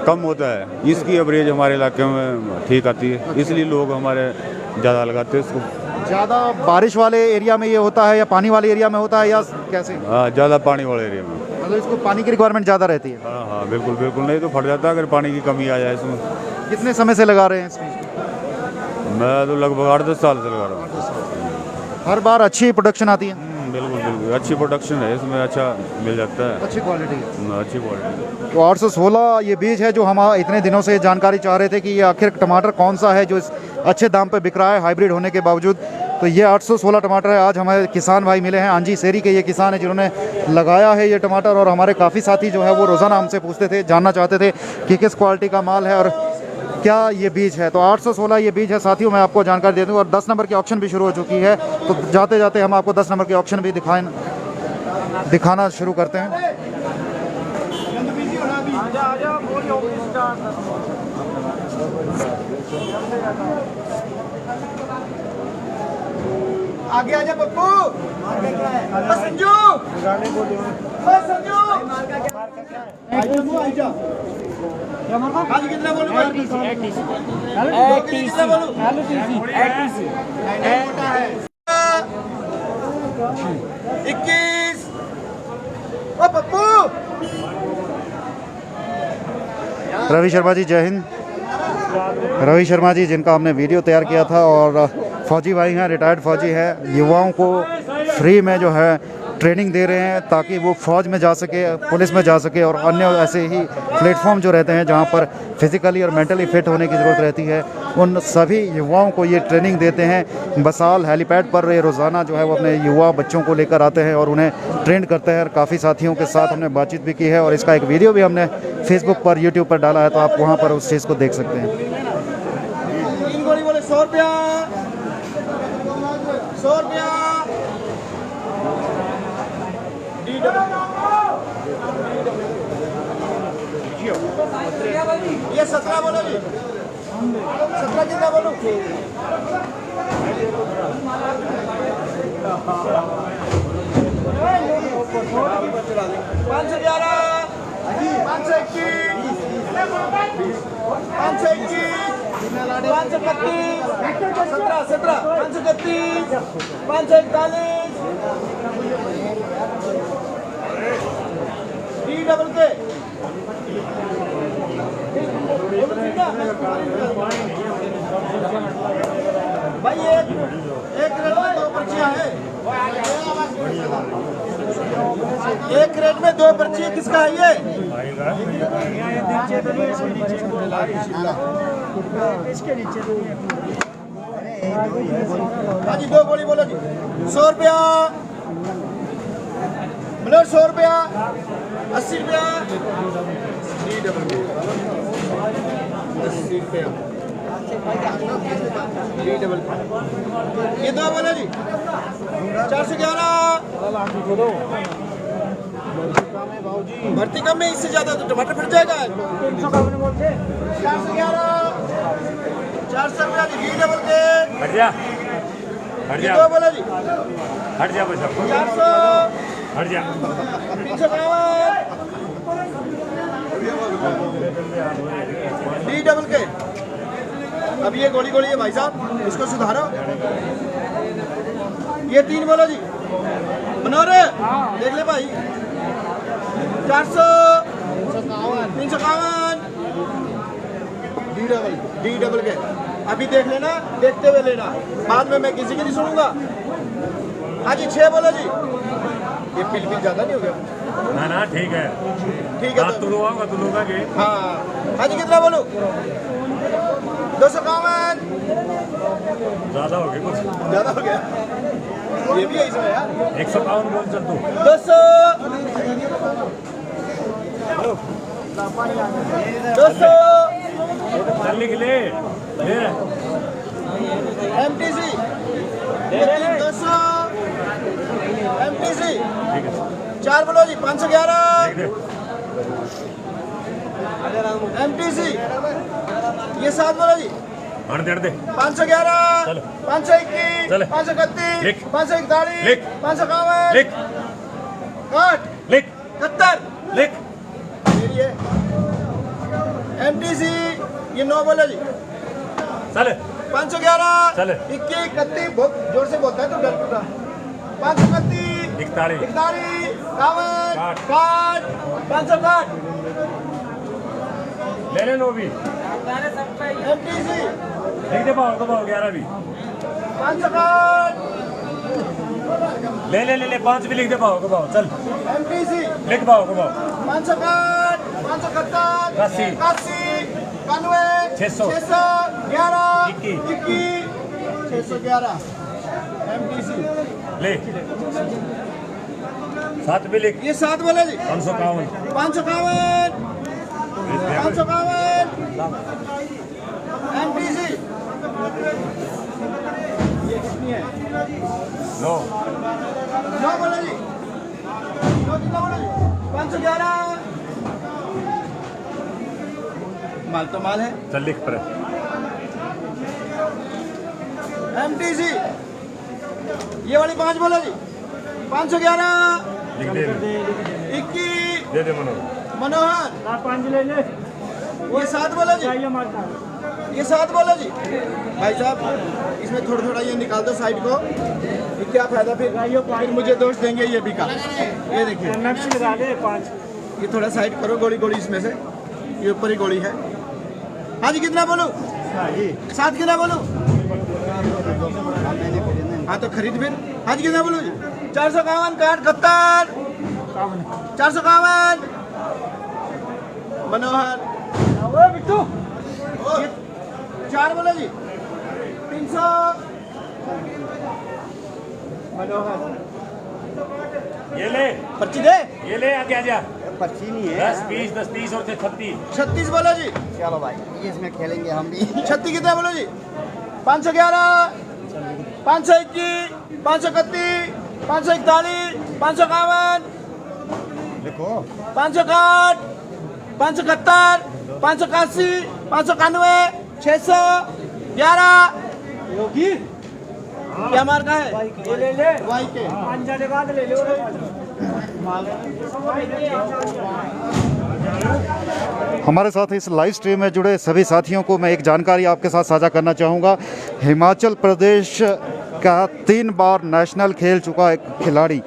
कम होता है, इसकी एवरेज हमारे इलाके में ठीक आती है, इसलिए लोग हमारे ज़्यादा लगाते हैं इसको। ज़्यादा बारिश वाले एरिया में ये होता है या पानी वाले एरिया में होता है या कैसे? हाँ, ज़्यादा पानी वाले एरिया में। मतलब इसको पानी की रिक्वायरमेंट ज़्यादा रहती है? हाँ हाँ, बिल्कुल बिल्कुल, नहीं तो फट जाता है अगर पानी की कमी आ जाए इसमें। कितने समय से लगा रहे हैं इसमें? मैं तो लगभग 8-10 साल से लगा रहा हूँ। हर बार अच्छी प्रोडक्शन आती है? बिल्कुल बिल्कुल, अच्छी प्रोडक्शन है इसमें, अच्छा मिल जाता है, अच्छी क्वालिटी है। अच्छी क्वालिटी। तो 816 ये बीज है जो हम इतने दिनों से जानकारी चाह रहे थे कि ये आखिर टमाटर कौन सा है जो इस अच्छे दाम पे बिक रहा है हाइब्रिड होने के बावजूद। तो ये 816 टमाटर है। आज हमारे किसान भाई मिले हैं, आंजी सेरी के ये किसान है जिन्होंने लगाया है ये टमाटर, और हमारे काफ़ी साथी जो है वो रोज़ाना हमसे पूछते थे, जानना चाहते थे कि किस क्वालिटी का माल है और क्या ये बीज है। तो 816 ये बीज है साथियों, मैं आपको जानकारी दे दूँ। और 10 नंबर की ऑक्शन भी शुरू हो चुकी है, तो जाते जाते हम आपको 10 नंबर की ऑक्शन भी दिखाना शुरू करते हैं। आगे आजा पप्पू, संजू, संजू, आज कितना बोलूं भाई? कितना बोलूं? 21। ओ पप्पू, रवि शर्मा जी जय हिंद। रवि शर्मा जी जिनका हमने वीडियो तैयार किया था, और फौजी भाई हैं, रिटायर्ड फौजी हैं, युवाओं को फ्री में जो है ट्रेनिंग दे रहे हैं ताकि वो फ़ौज में जा सके, पुलिस में जा सके, और अन्य ऐसे ही प्लेटफॉर्म जो रहते हैं जहां पर फिज़िकली और मेंटली फिट होने की ज़रूरत रहती है, उन सभी युवाओं को ये ट्रेनिंग देते हैं। बसाल हेलीपैड पर ये रोज़ाना जो है वो अपने युवा बच्चों को लेकर आते हैं और उन्हें ट्रेंड करते हैं। काफ़ी साथियों के साथ हमने बातचीत भी की है, और इसका एक वीडियो भी हमने फेसबुक पर, यूट्यूब पर डाला है, तो आप वहाँ पर उस चीज़ को देख सकते हैं। 3 गोली बोले 100 रुपया, 100 रुपया। ये 17 बोलो जी, 17 कितना बोलूं? 511, 521, 521, 531, 17, 17, 531, 541, डी डबल के भाई एक रेट में 2 पर्चियां हैं, एक रेट में 2 पर्ची है। किसका है ये? हाँ जी, 2 गोली बोलो जी। 100 रुपया बोलो, 100 रुपया, 80 रुपया, 80 रुपया, ये 2 बोलो जी। 411, भर्ती कम में, इससे ज्यादा तो टमाटर फट जाएगा। 411, 400 रुपया जी, घी डबल के। हट जा, हट जा, 2 बोलो जी। हट जा बच्चा, 400, हट जा। 352, डी डबल के। अब ये गोली गोली है भाई साहब, इसको सुधारो। ये 3 बोलो जी, मनोरे देख ले भाई। 400, 351, डी डबल के। अभी देख लेना, देखते हुए लेना, बाद में मैं किसी की नहीं सुनूंगा। हाँ जी, 6 बोलो जी। ये पिल ज्यादा नहीं हो गया? ना ना, ठीक है, ठीक है। तो लोगा के। हाँ हाँ जी, कितना बोलूं? 251, ज़्यादा हो गया, कुछ ज्यादा हो गया। ये भी है इसमें यार। 152 बोल चल तू। 200, 200, चल लिख ले, MTC 200, MTC 4 बोलो जी 511 MTC ये 7 बोलो जी 511 521 531 541 551 71 MTC ये 9 बोलो जी 511 21 31 बहुत जोर से बोलता है तो डर पूरा 531 41 51 560 ले ले नो भी MTC लिख दे पाओ 11 भी 560 ले 5 भी लिख दे पाओ चल MTC लिख पाओ 560 571 81 91 600 611 21 611 MTC ले 7 भी लिख ये 7 बोला जी 551 551 MTC ये कितनी है 9 9 बोला जी 9 कितना बोला जी 511 माल तो माल है चल लिख पर MTC ये वाली 5 बोला जी 511 लिख दे 21 दे मनोहर मनोहर 5 ले ले ये 7 बोला जी ये 7 बोला जी भाई साहब इसमें थोड़ा थोड़ा ये निकाल दो साइड को ये क्या फायदा फिर मुझे दोष देंगे ये भी का ये देखिए नक्श लगा ले 5 ये थोड़ा साइड करो गोली गोली इसमें से ये ऊपर ही गोली है हाँ जी कितना बोलूं 7 कितना बोलूं हाँ तो खरीद फिर हाँ जी कितना बोलूं 451 काट 71 451 मनोहर बिट्टू 4 बोलो जी 300 मनोहर ये ले पर्ची दे ये ले आगे आ जा पर्ची नहीं है 10 20 और 36 36 बोलो जी चलो भाई इसमें खेलेंगे हम भी 36 कितना बोलो जी 511 521 531 541 551 देखो 561 571 581 591 611 योगी क्या मार का है ये ले ले वाई के 5 जाने बाद ले लो हमारे साथ इस लाइव स्ट्रीम में जुड़े सभी साथियों को मैं एक जानकारी आपके साथ साझा करना चाहूँगा। हिमाचल प्रदेश का 3 बार नेशनल खेल चुका एक खिलाड़ी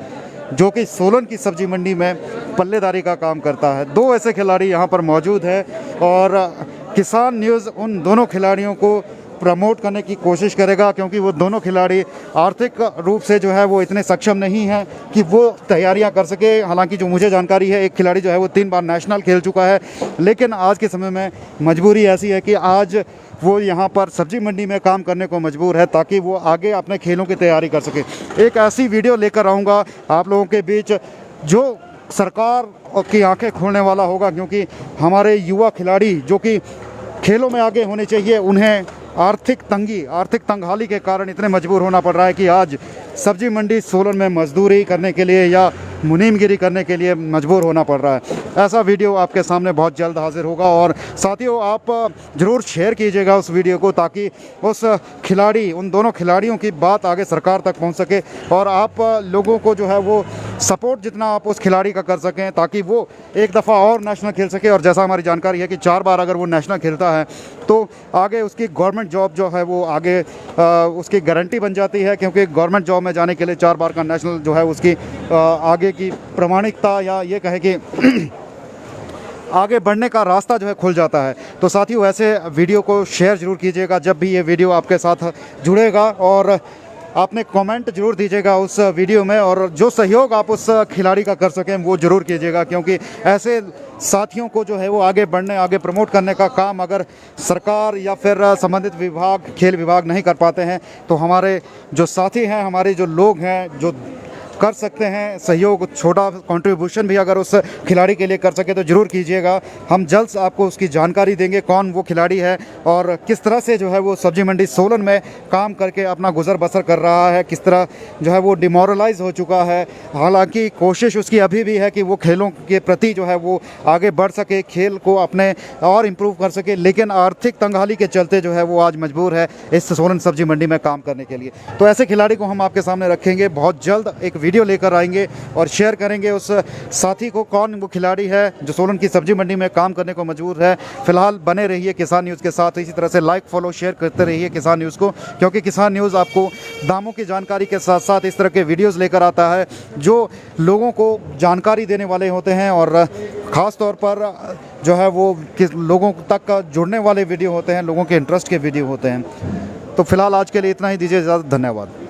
जो कि सोलन की सब्जी मंडी में पल्लेदारी का काम करता है। 2 ऐसे खिलाड़ी यहाँ पर मौजूद है और किसान न्यूज़ उन दोनों खिलाड़ियों को प्रमोट करने की कोशिश करेगा क्योंकि वो दोनों खिलाड़ी आर्थिक रूप से जो है वो इतने सक्षम नहीं हैं कि वो तैयारियां कर सके। हालांकि जो मुझे जानकारी है एक खिलाड़ी जो है वो 3 बार नेशनल खेल चुका है, लेकिन आज के समय में मजबूरी ऐसी है कि आज वो यहाँ पर सब्जी मंडी में काम करने को मजबूर है ताकि वो आगे अपने खेलों की तैयारी कर सके। एक ऐसी वीडियो लेकर आऊँगा आप लोगों के बीच जो सरकार की आंखें खोलने वाला होगा, क्योंकि हमारे युवा खिलाड़ी जो कि खेलों में आगे होने चाहिए उन्हें आर्थिक तंगहाली के कारण इतने मजबूर होना पड़ रहा है कि आज सब्जी मंडी सोलन में मजदूरी करने के लिए या मुनीमगिरी करने के लिए मजबूर होना पड़ रहा है। ऐसा वीडियो आपके सामने बहुत जल्द हाजिर होगा और साथियों आप ज़रूर शेयर कीजिएगा उस वीडियो को ताकि उस उन दोनों खिलाड़ियों की बात आगे सरकार तक पहुंच सके और आप लोगों को जो है वो सपोर्ट जितना आप उस खिलाड़ी का कर सकें ताकि वो एक दफ़ा और नेशनल खेल सके। और जैसा हमारी जानकारी है कि 4 बार अगर वो नेशनल खेलता है तो आगे उसकी गवर्नमेंट जॉब जो है वो आगे उसकी गारंटी बन जाती है, क्योंकि गवर्नमेंट जॉब में जाने के लिए 4 बार का नेशनल जो है उसकी आगे की प्रमाणिकता या ये कहे कि आगे बढ़ने का रास्ता जो है खुल जाता है। तो साथियों ऐसे वीडियो को शेयर ज़रूर कीजिएगा जब भी ये वीडियो आपके साथ जुड़ेगा और आपने कमेंट जरूर दीजिएगा उस वीडियो में और जो सहयोग आप उस खिलाड़ी का कर सकें वो ज़रूर कीजिएगा, क्योंकि ऐसे साथियों को जो है वो आगे बढ़ने आगे प्रमोट करने का काम अगर सरकार या फिर संबंधित विभाग खेल विभाग नहीं कर पाते हैं तो हमारे जो साथी हैं हमारे जो लोग हैं जो कर सकते हैं सहयोग, छोटा कंट्रीब्यूशन भी अगर उस खिलाड़ी के लिए कर सके तो ज़रूर कीजिएगा। हम जल्द आपको उसकी जानकारी देंगे कौन वो खिलाड़ी है और किस तरह से जो है वो सब्जी मंडी सोलन में काम करके अपना गुजर बसर कर रहा है, किस तरह जो है वो डिमोरलाइज हो चुका है। हालांकि कोशिश उसकी अभी भी है कि वो खेलों के प्रति जो है वो आगे बढ़ सके, खेल को अपने और इम्प्रूव कर सके, लेकिन आर्थिक तंगहाली के चलते जो है वो आज मजबूर है इस सोलन सब्जी मंडी में काम करने के लिए। तो ऐसे खिलाड़ी को हम आपके सामने रखेंगे, बहुत जल्द एक वीडियो लेकर आएंगे और शेयर करेंगे उस साथी को कौन वो खिलाड़ी है जो सोलन की सब्जी मंडी में काम करने को मजबूर है। फिलहाल बने रहिए किसान न्यूज़ के साथ, इसी तरह से लाइक फॉलो शेयर करते रहिए किसान न्यूज़ को, क्योंकि किसान न्यूज़ आपको दामों की जानकारी के साथ साथ इस तरह के वीडियोज़ लेकर आता है जो लोगों को जानकारी देने वाले होते हैं और ख़ास तौर पर जो है वो लोगों तक जुड़ने वाले वीडियो होते हैं, लोगों के इंटरेस्ट के वीडियो होते हैं। तो फिलहाल आज के लिए इतना ही, दीजिए इजाज़त, धन्यवाद।